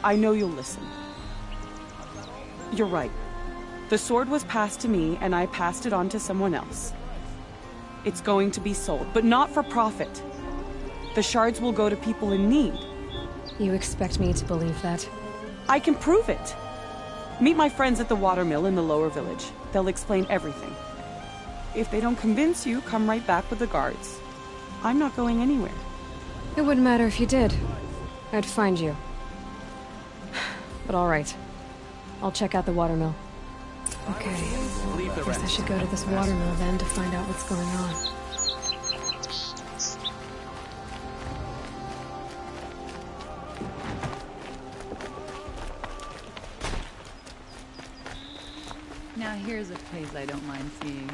Speaker 23: I know you'll listen. You're right. The sword was passed to me, and I passed it on to someone else. It's going to be sold, but not for profit. The shards will go to people in need.
Speaker 1: You expect me to believe that?
Speaker 23: I can prove it. Meet my friends at the watermill in the lower village. They'll explain everything. If they don't convince you, come right back with the guards. I'm not going anywhere.
Speaker 1: It wouldn't matter if you did. I'd find you. But all right. I'll check out the watermill. Okay. Guess I should go to this watermill then to find out what's going on.
Speaker 7: Now here's a place I don't mind seeing.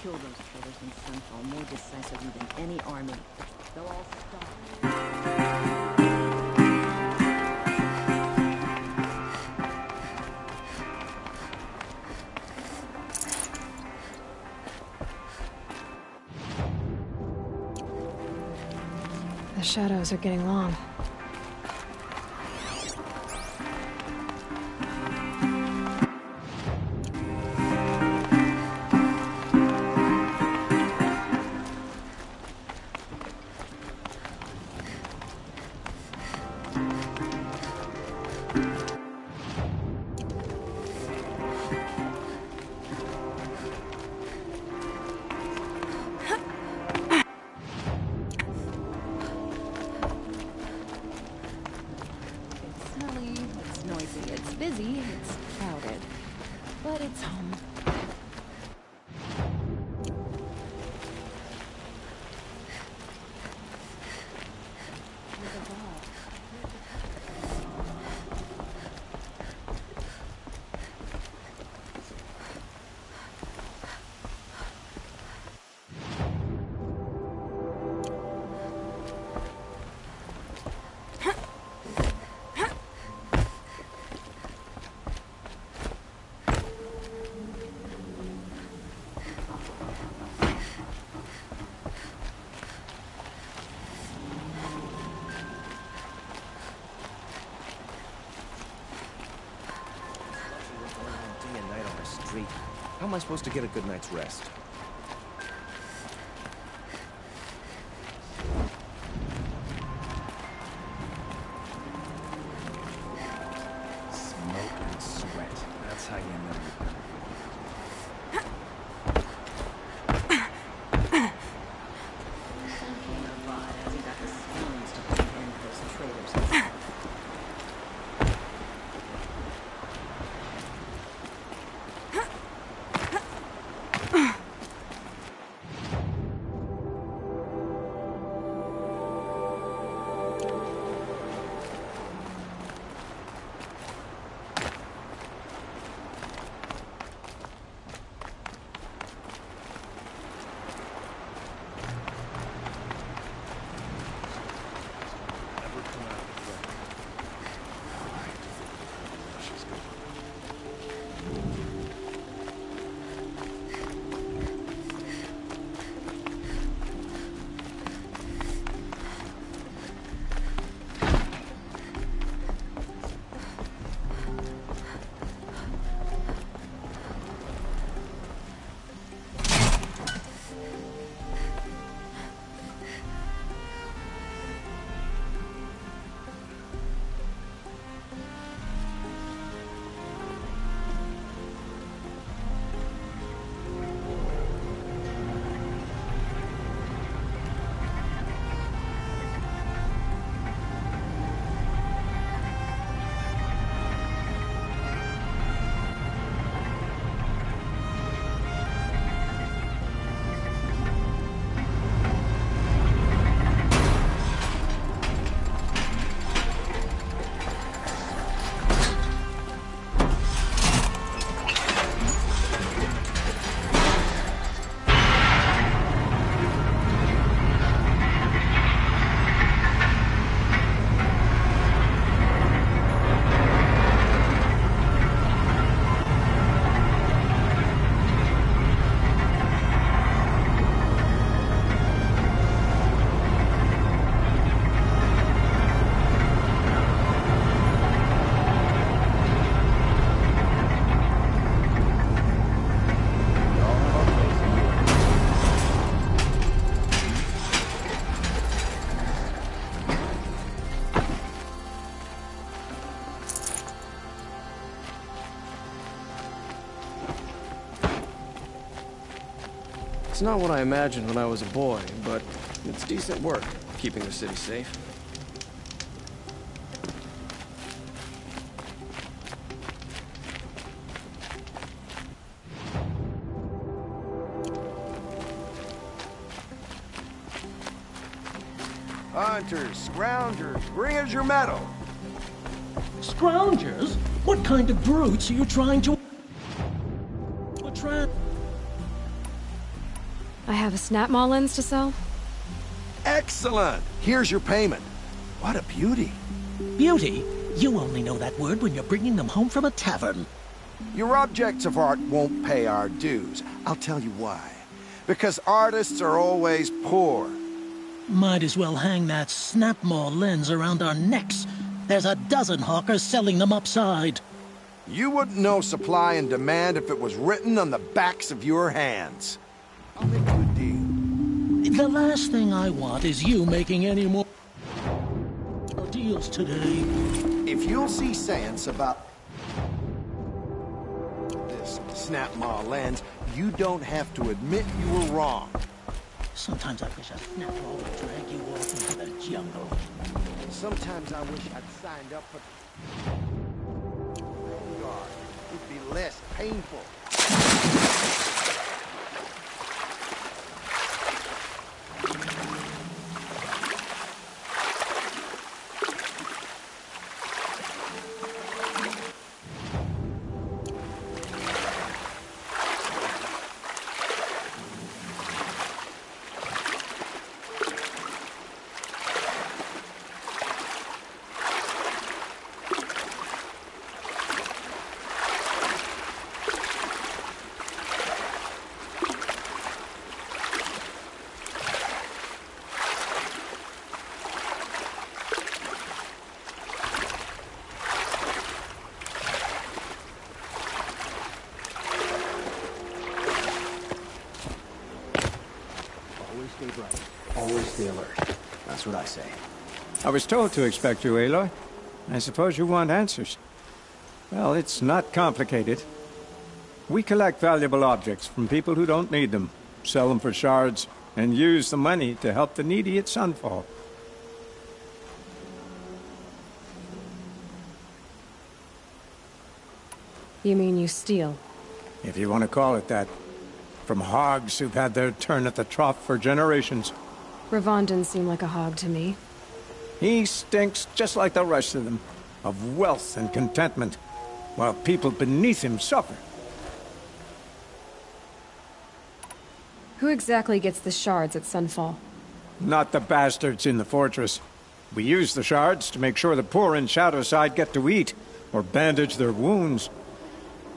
Speaker 10: Kill those traitors in Sunfall more decisively than any army. They'll all stop.
Speaker 1: The shadows are getting long.
Speaker 22: How am I supposed to get a good night's rest? Smoke and sweat. That's how you know you're done. It's not what I imagined when I was a boy, but it's decent work, keeping the city safe.
Speaker 3: Hunters, scroungers, bring us your metal.
Speaker 12: Scroungers? What kind of brutes are you trying to...
Speaker 1: I have a snap mall lens to sell.
Speaker 3: Excellent! Here's your payment. What a beauty.
Speaker 12: Beauty? You only know that word when you're bringing them home from a tavern.
Speaker 3: Your objects of art won't pay our dues. I'll tell you why. Because artists are always poor.
Speaker 12: Might as well hang that snap mall lens around our necks. There's a dozen hawkers selling them upside.
Speaker 3: You wouldn't know supply and demand if it was written on the backs of your hands. I'll make you a deal.
Speaker 12: The last thing I want is you making any more deals today.
Speaker 3: If you'll see sense about this snap mall lens, you don't have to admit you were wrong.
Speaker 12: Sometimes I wish a snap mall would drag you off into the jungle.
Speaker 3: Sometimes I wish I'd signed up for Vanguard. It'd be less painful.
Speaker 21: stay bright. Always stay alert. That's what I say.
Speaker 13: I was told to expect you, Aloy. I suppose you want answers. Well, it's not complicated. We collect valuable objects from people who don't need them, sell them for shards, and use the money to help the needy at Sunfall.
Speaker 1: You mean you steal?
Speaker 13: If you want to call it that. From hogs who've had their turn at the trough for generations.
Speaker 1: Ravon didn't seem like a hog to me.
Speaker 13: He stinks just like the rest of them, of wealth and contentment, while people beneath him suffer.
Speaker 1: Who exactly gets the shards at Sunfall?
Speaker 13: Not the bastards in the fortress. We use the shards to make sure the poor in Shadowside get to eat, or bandage their wounds.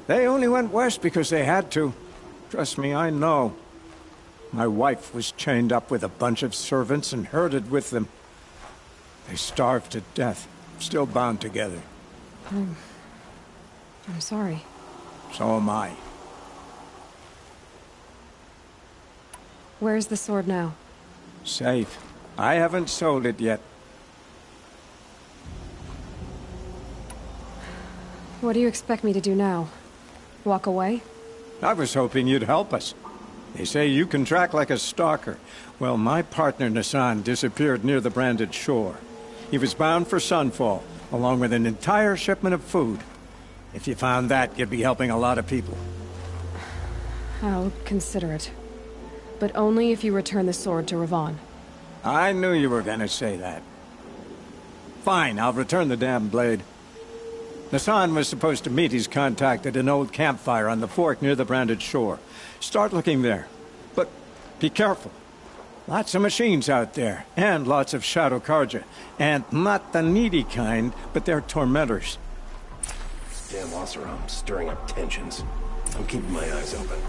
Speaker 13: They only went west because they had to. Trust me, I know. My wife was chained up with a bunch of servants and herded with them. They starved to death, still bound together.
Speaker 1: I'm sorry.
Speaker 13: So am I.
Speaker 1: Where's the sword now?
Speaker 13: Safe. I haven't sold it yet.
Speaker 1: What do you expect me to do now? Walk away?
Speaker 13: I was hoping you'd help us. They say you can track like a stalker. Well, my partner Nassan disappeared near the branded shore. He was bound for Sunfall, along with an entire shipment of food. If you found that, you'd be helping a lot of people.
Speaker 1: I'll consider it. But only if you return the sword to Ravon.
Speaker 13: I knew you were gonna say that. Fine, I'll return the damn blade. Nassan was supposed to meet his contact at an old campfire on the fork near the branded shore. Start looking there. But be careful. Lots of machines out there, and lots of Shadow Karja. And not the needy kind, but they're tormentors.
Speaker 21: This damn Oseram stirring up tensions. I'm keeping my eyes open.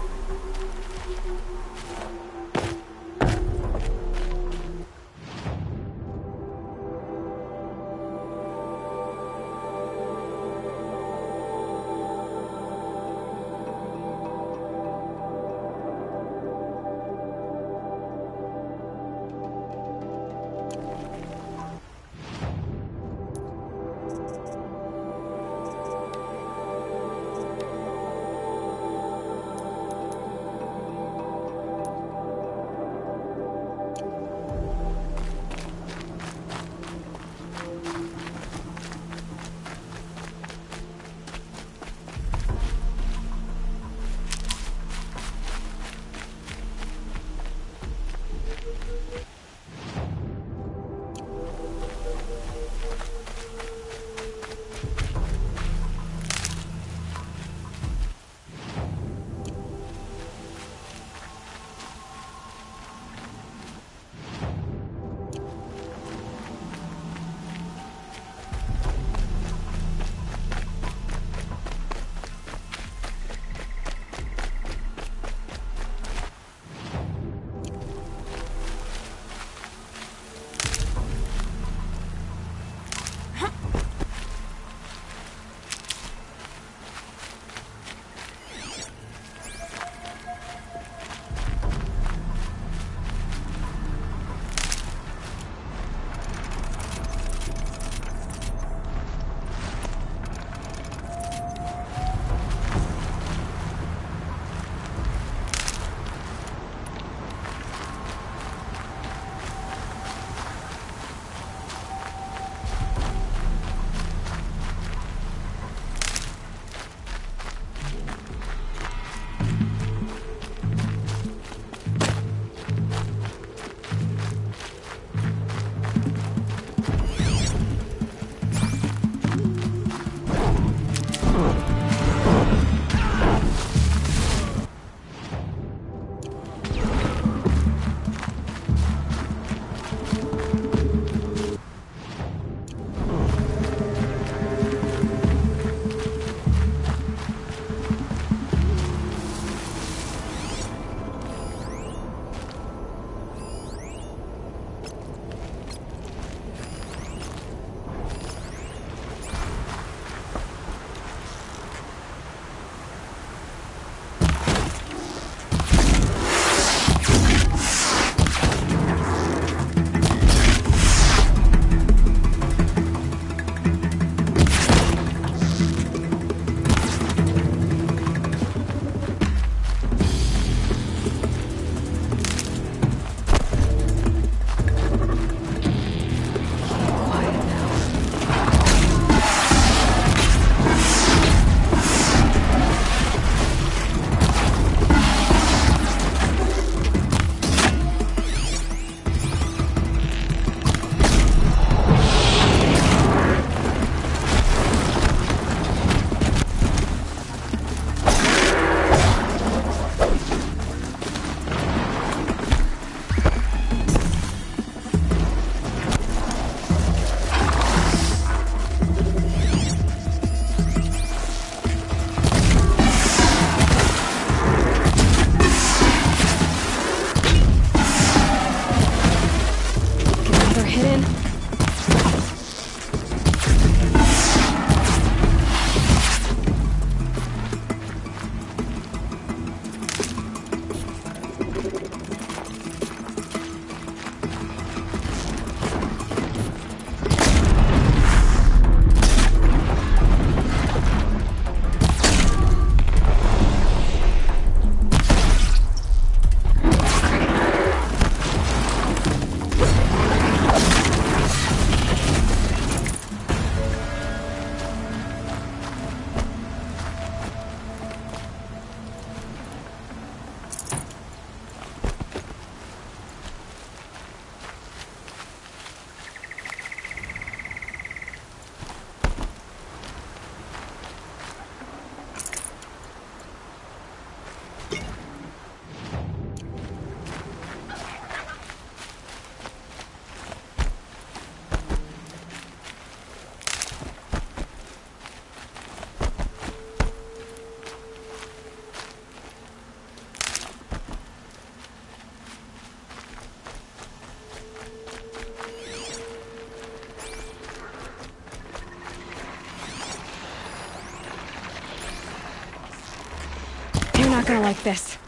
Speaker 1: gonna like this.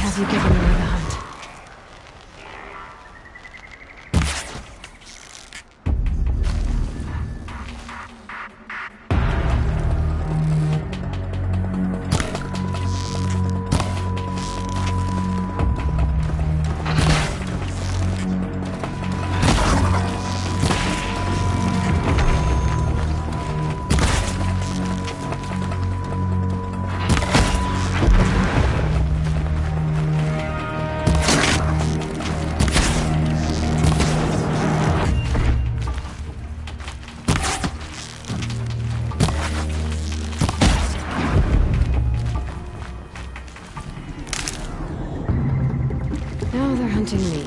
Speaker 1: Have you given away the hunt? Now they're hunting me.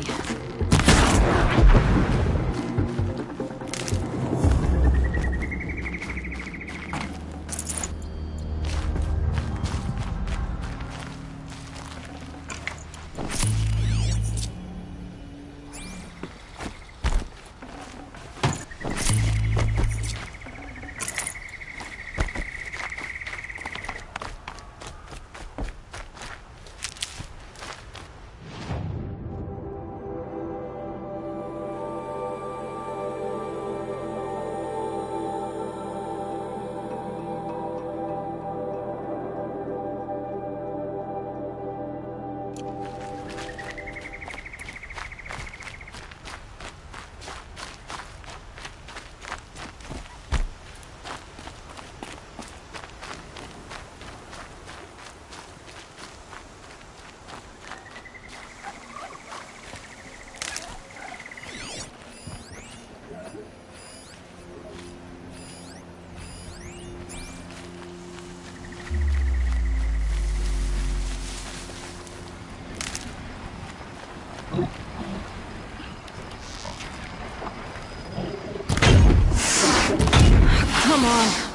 Speaker 1: Come on.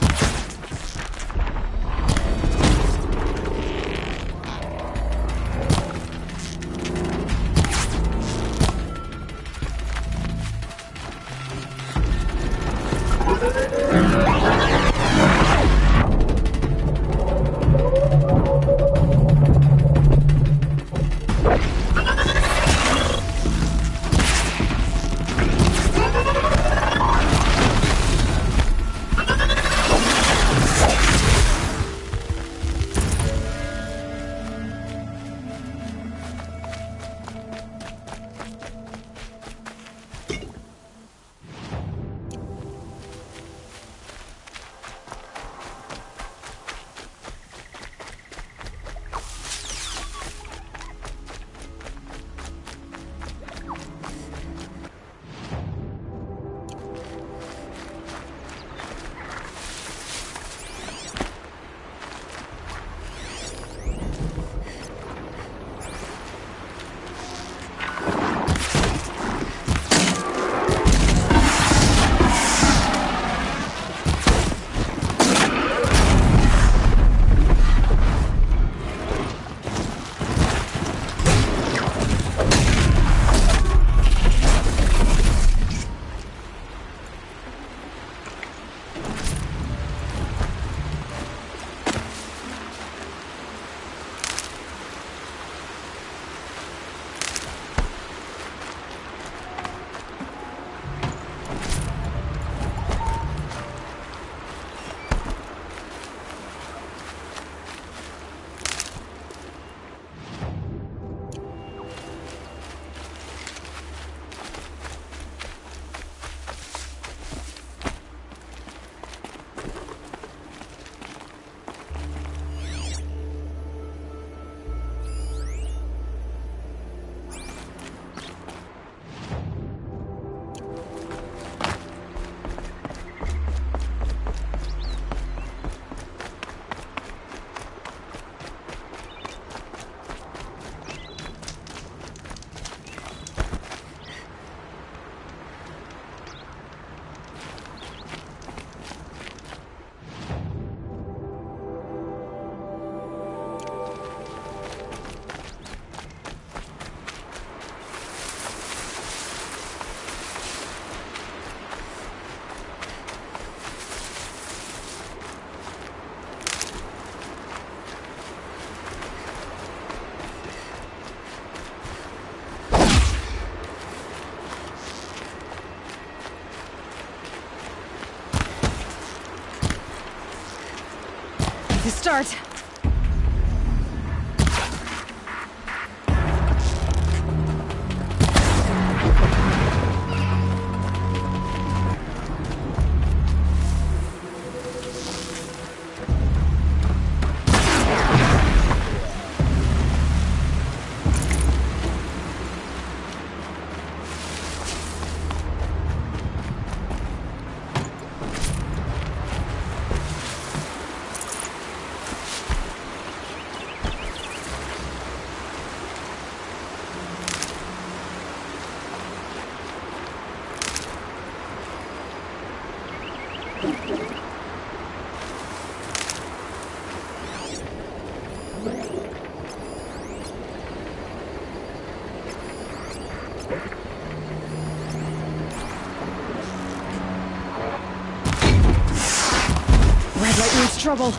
Speaker 1: to start. Red light means trouble.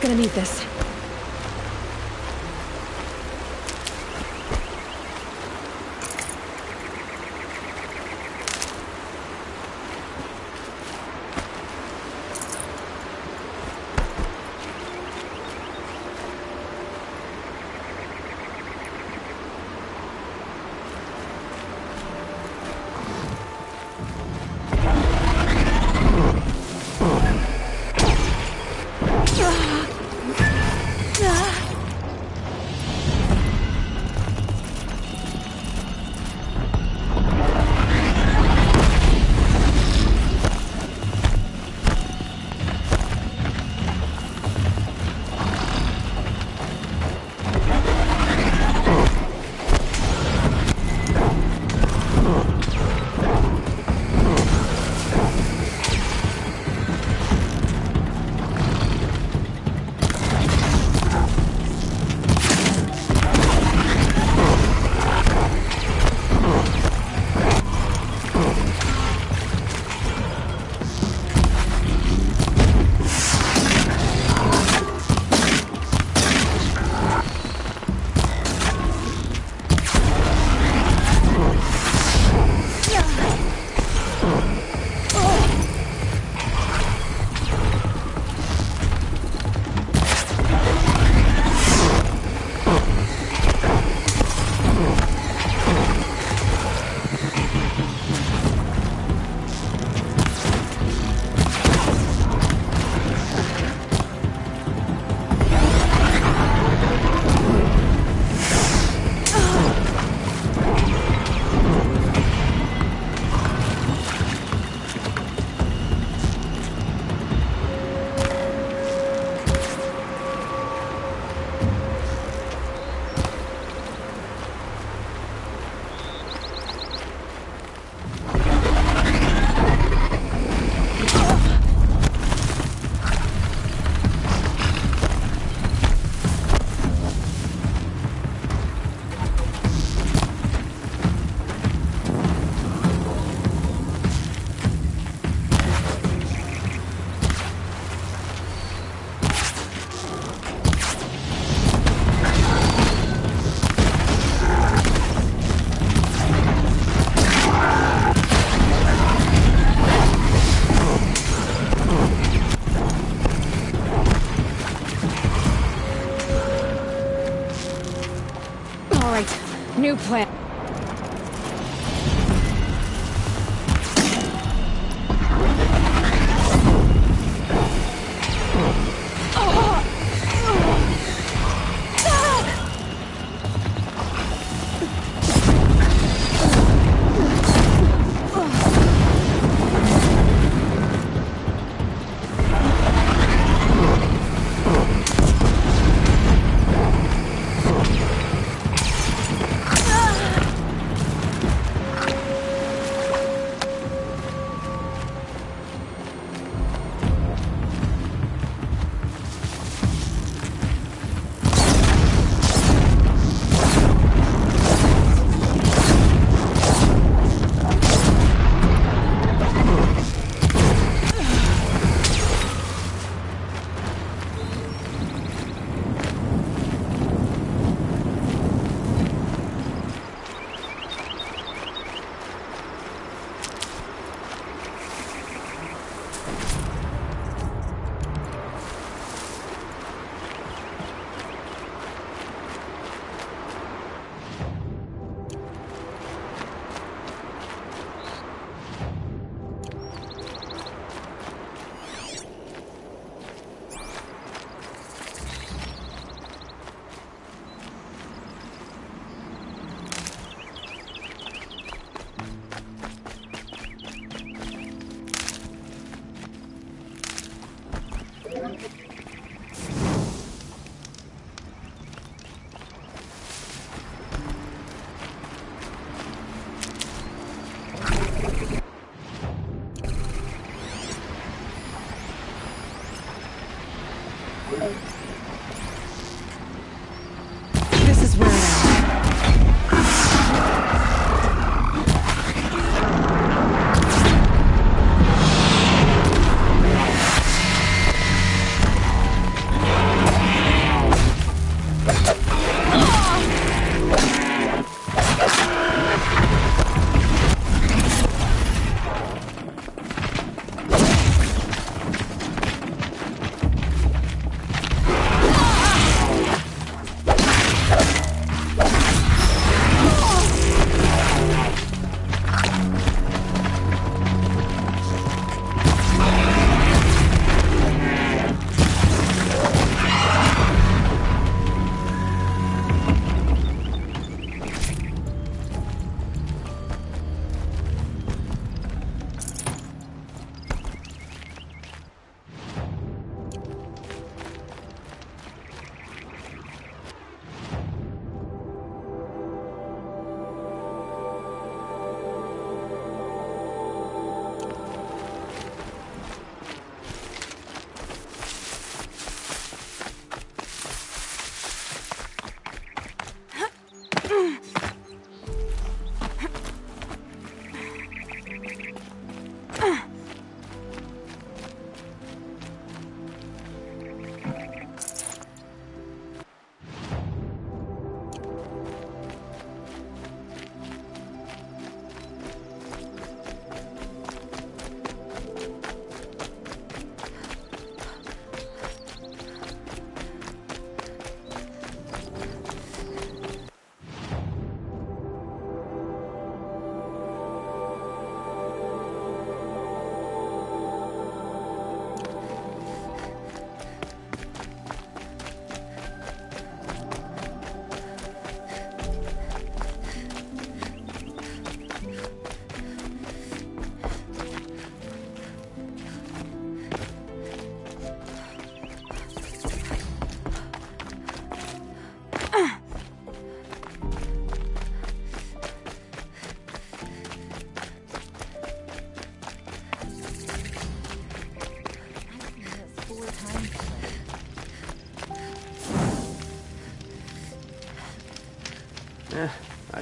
Speaker 1: gonna need this.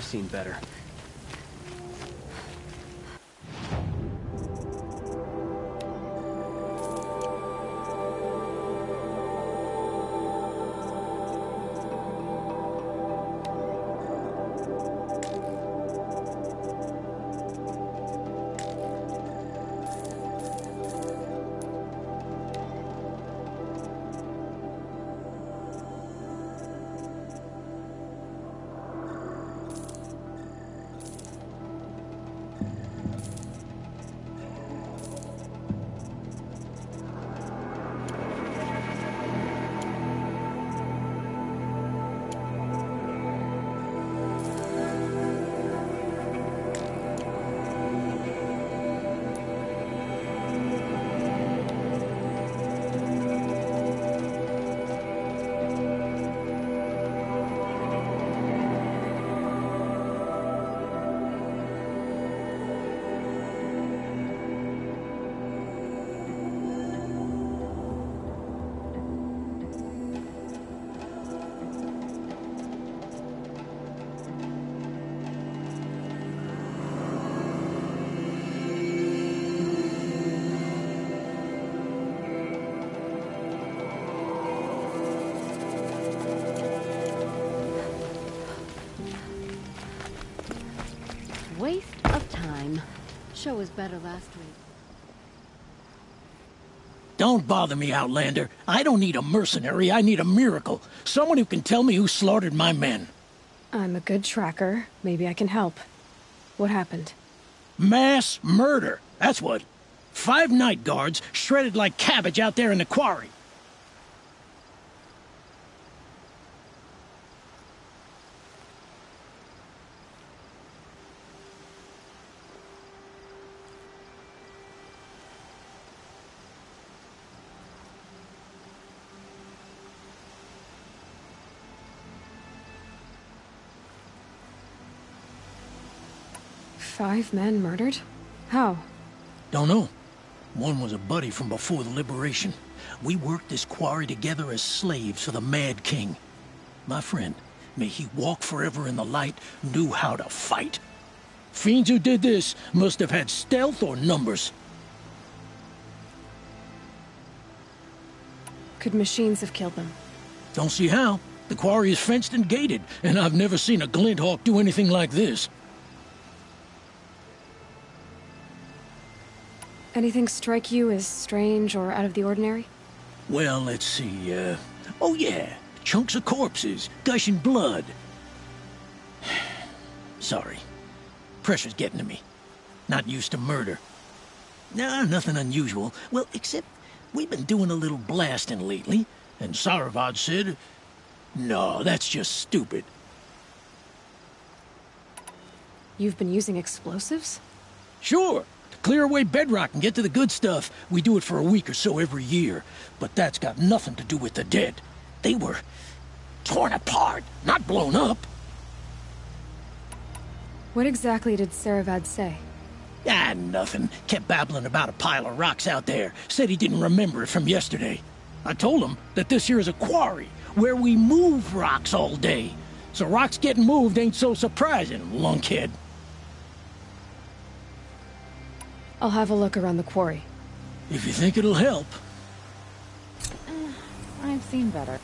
Speaker 9: seen better.
Speaker 10: Waste of time. Show was better last week.
Speaker 12: Don't bother me, Outlander. I don't need a mercenary, I need a miracle. Someone who can tell me who slaughtered my men.
Speaker 1: I'm a good tracker. Maybe I can help. What happened?
Speaker 12: Mass murder. That's what. 5 night guards shredded like cabbage out there in the quarry.
Speaker 1: Five men murdered? How?
Speaker 12: Don't know. One was a buddy from before the liberation. We worked this quarry together as slaves for the Mad King. My friend, may he walk forever in the light, knew how to fight. Fiends who did this must have had stealth or numbers.
Speaker 1: Could machines have killed them?
Speaker 12: Don't see how. The quarry is fenced and gated, and I've never seen a Glinthawk do anything like this.
Speaker 1: Anything strike you as strange or out of the ordinary?
Speaker 12: Well, let's see, oh yeah, chunks of corpses, gushing blood. Sorry. Pressure's getting to me. Not used to murder. Nah, nothing unusual. Well, except we've been doing a little blasting lately, and Saravad said, no, that's just stupid.
Speaker 1: You've been using explosives?
Speaker 12: Sure. Clear away bedrock and get to the good stuff. We do it for a week or so every year. But that's got nothing to do with the dead. They were torn apart, not blown up.
Speaker 1: What exactly did Saravad say?
Speaker 12: Ah, nothing. Kept babbling about a pile of rocks out there. Said he didn't remember it from yesterday. I told him that this here is a quarry, where we move rocks all day. So rocks getting moved ain't so surprising, lunkhead.
Speaker 1: I'll have a look around the quarry.
Speaker 12: If you think it'll help.
Speaker 10: I've seen better.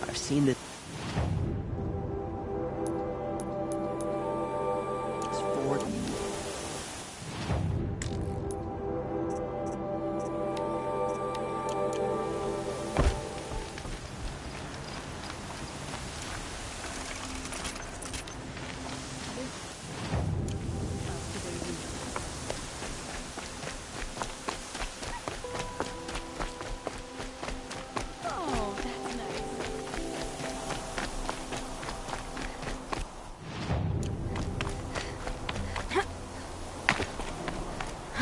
Speaker 9: I've seen the...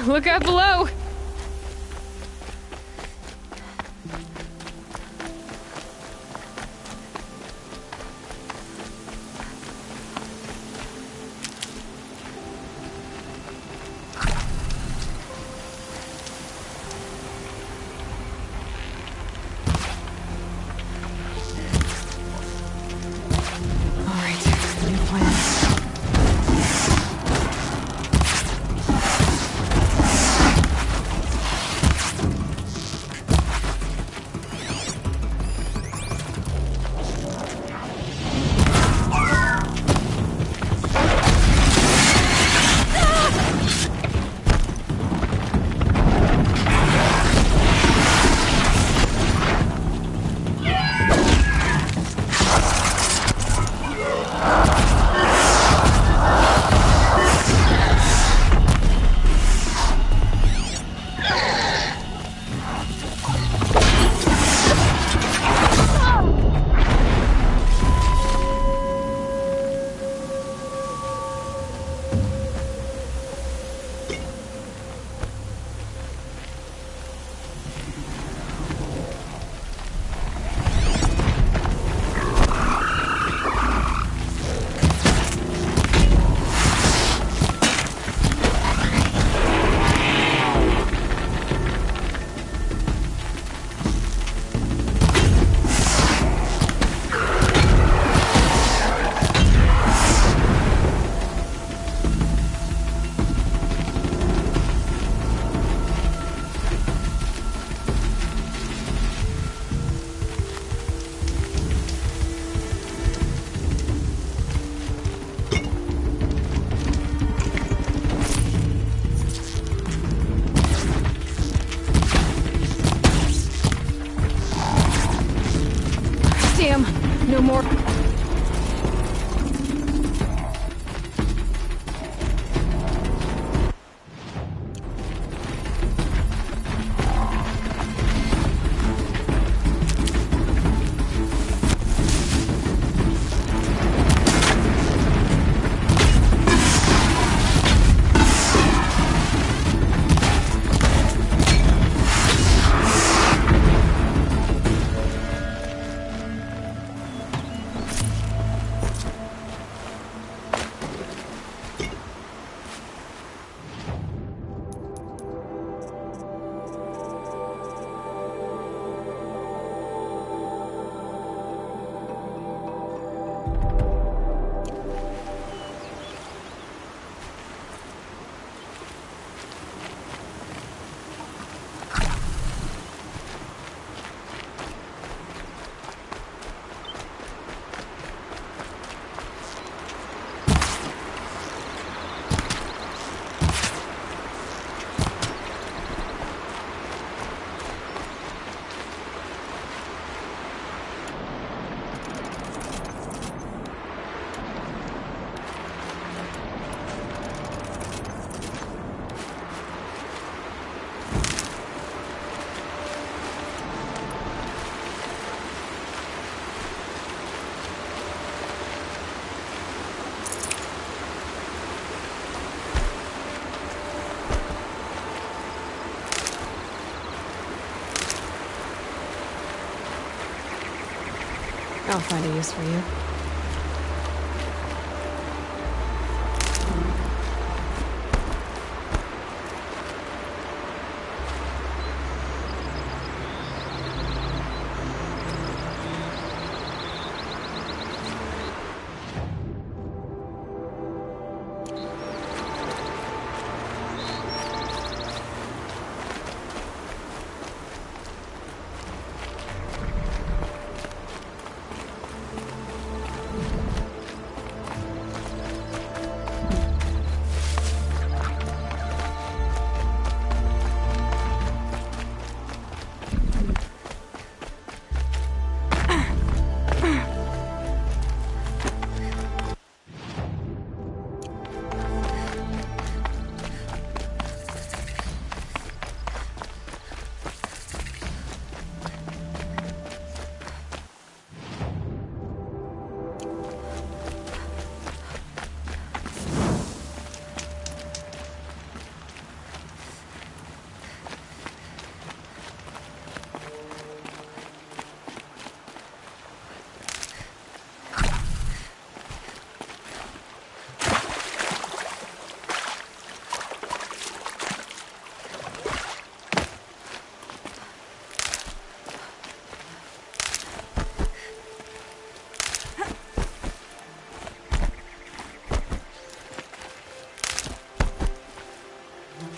Speaker 1: Look out below! I'll find a use for you.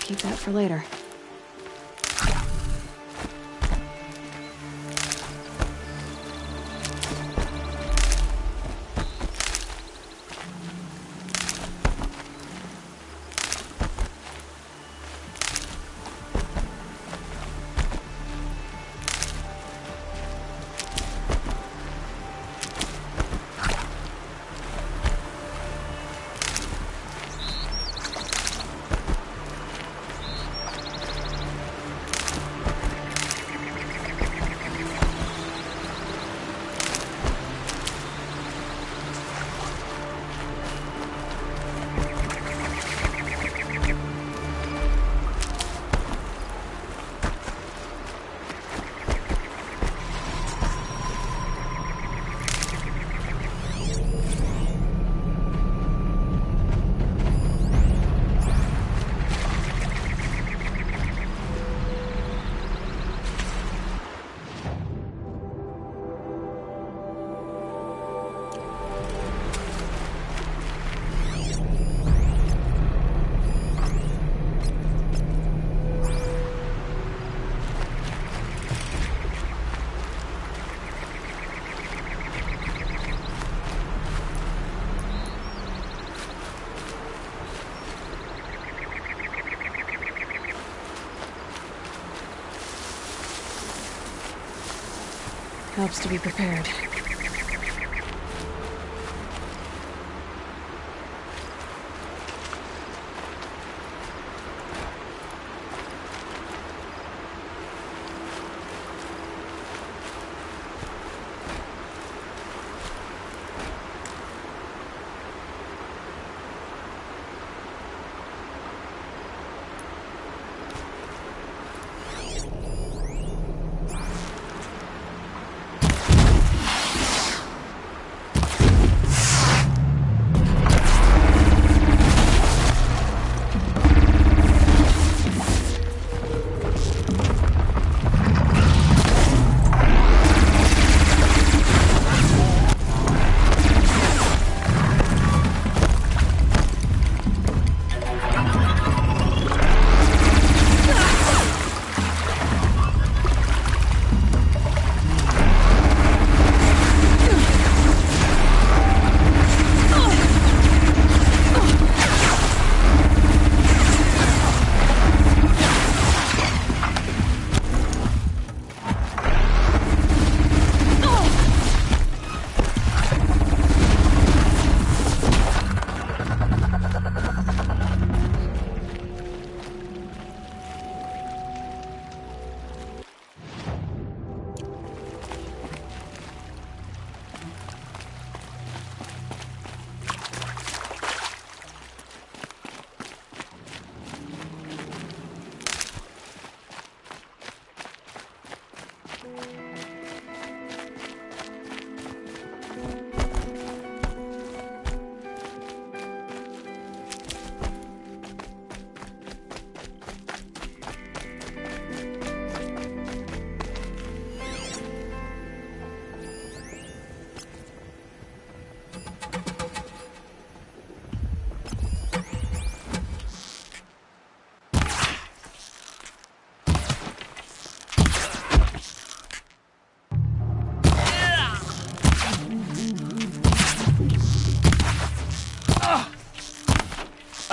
Speaker 1: Keep that for later. Helps to be prepared.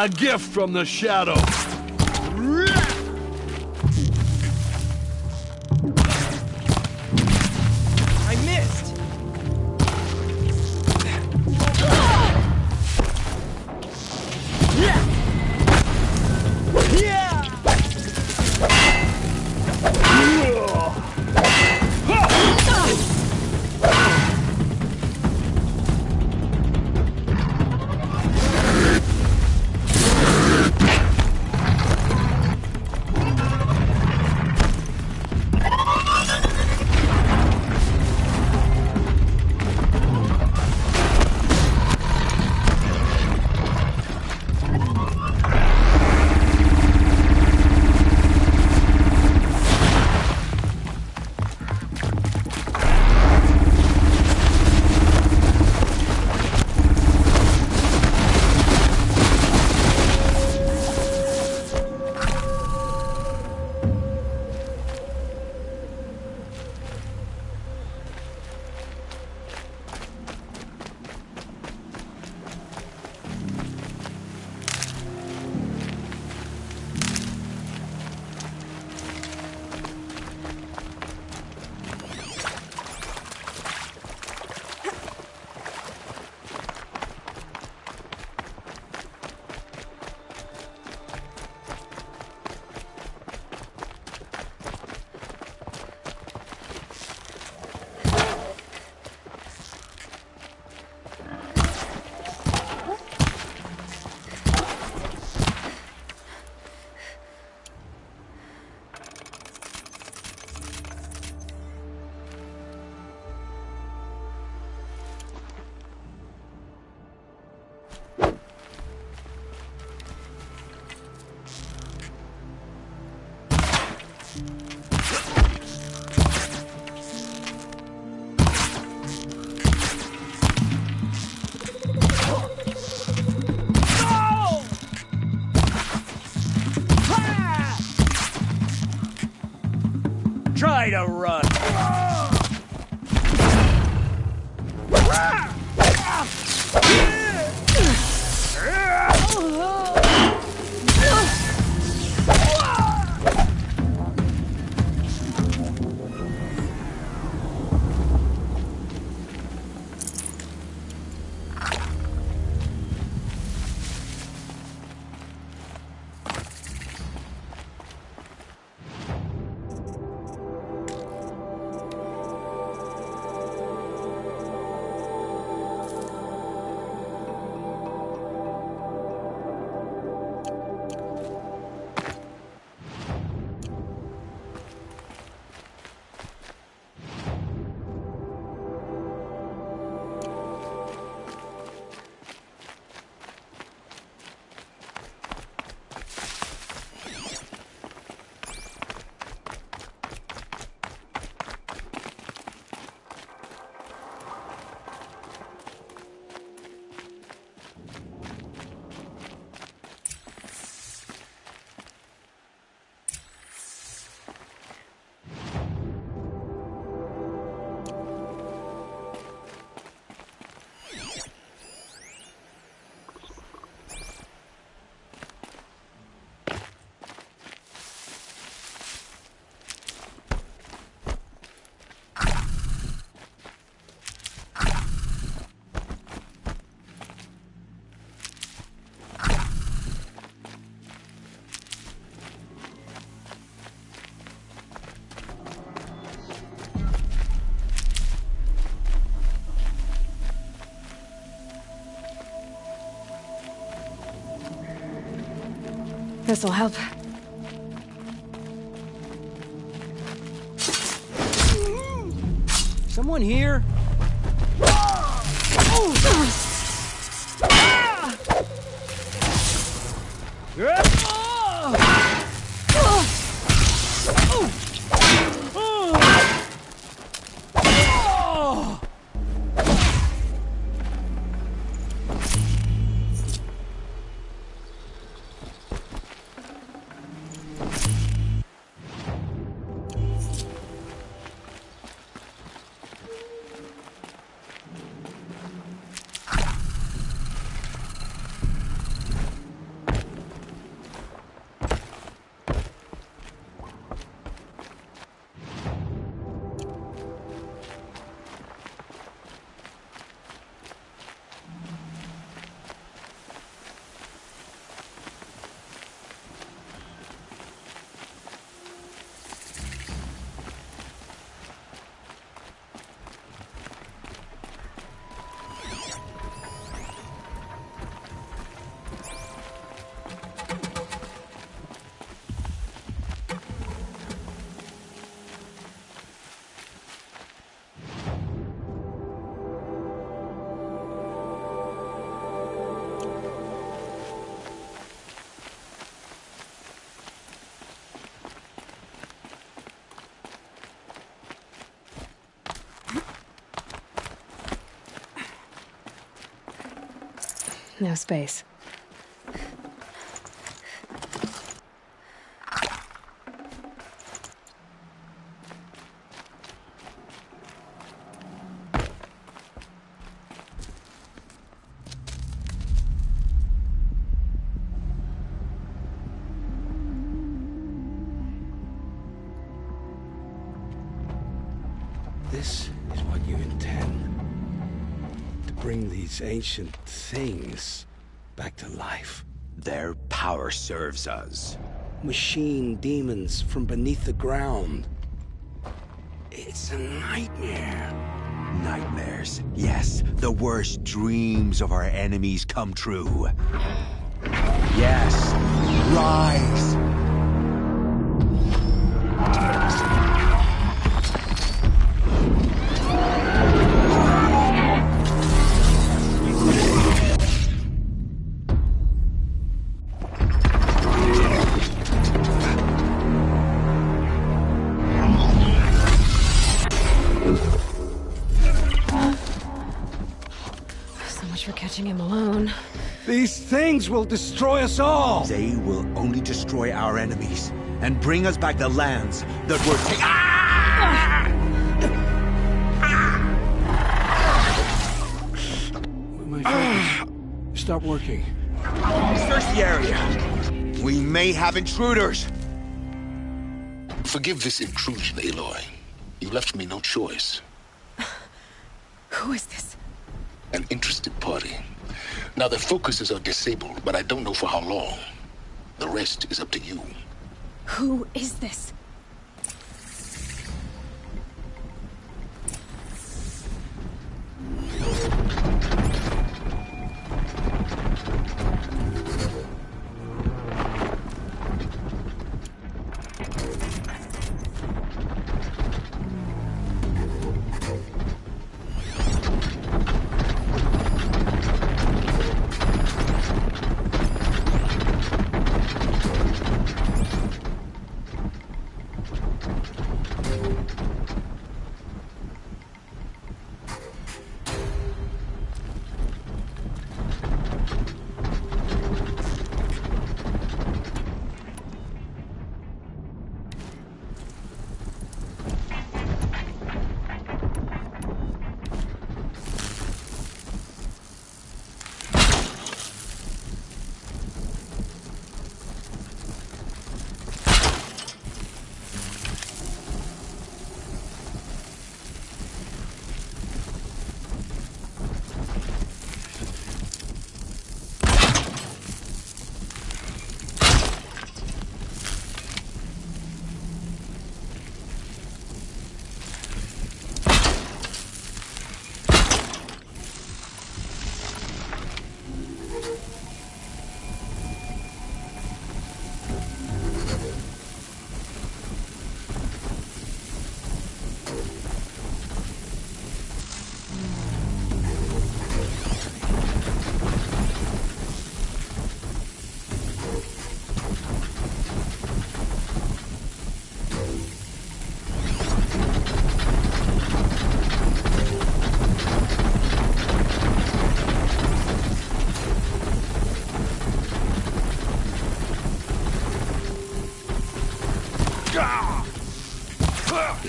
Speaker 14: A gift from the shadow.
Speaker 11: I missed! Try to run.
Speaker 1: This'll help.
Speaker 11: Someone here?
Speaker 1: No space.
Speaker 14: This is what you intend. To bring these ancient things back to life.
Speaker 15: Their power serves us.
Speaker 14: Machine demons from beneath the ground. It's a nightmare.
Speaker 15: Nightmares. Yes, the worst dreams of our enemies come true. Yes, rise!
Speaker 1: For catching him alone.
Speaker 14: These things will destroy us all!
Speaker 15: They will only destroy our enemies and bring us back the lands that were taken. Ah!
Speaker 14: My focus. Stop working.
Speaker 15: Search the area. We may have intruders.
Speaker 18: Forgive this intrusion, Aloy. You left me no choice.
Speaker 1: Who is this?
Speaker 18: An interested party. Now, their focuses are disabled, but I don't know for how long. The rest is up to you.
Speaker 1: Who is this?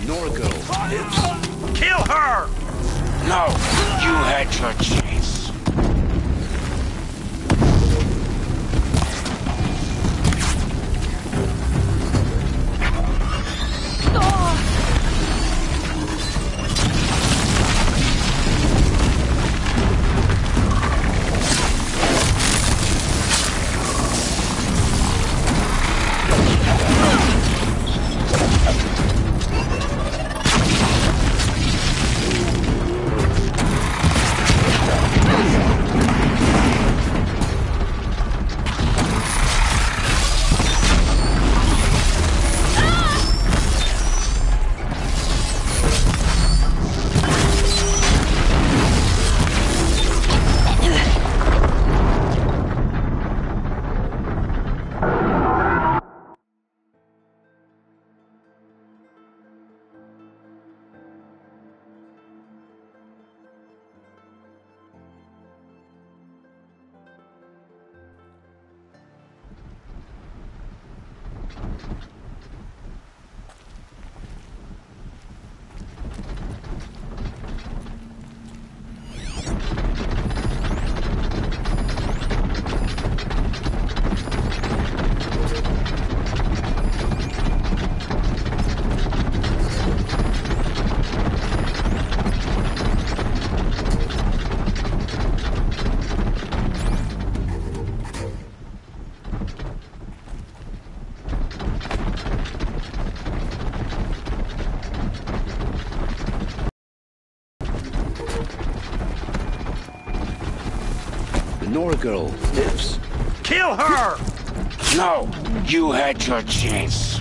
Speaker 14: Nora girl lives?
Speaker 15: Kill her!
Speaker 14: No, you had your chance. Nora girl lives.
Speaker 15: Kill her!
Speaker 2: No, you had your chance.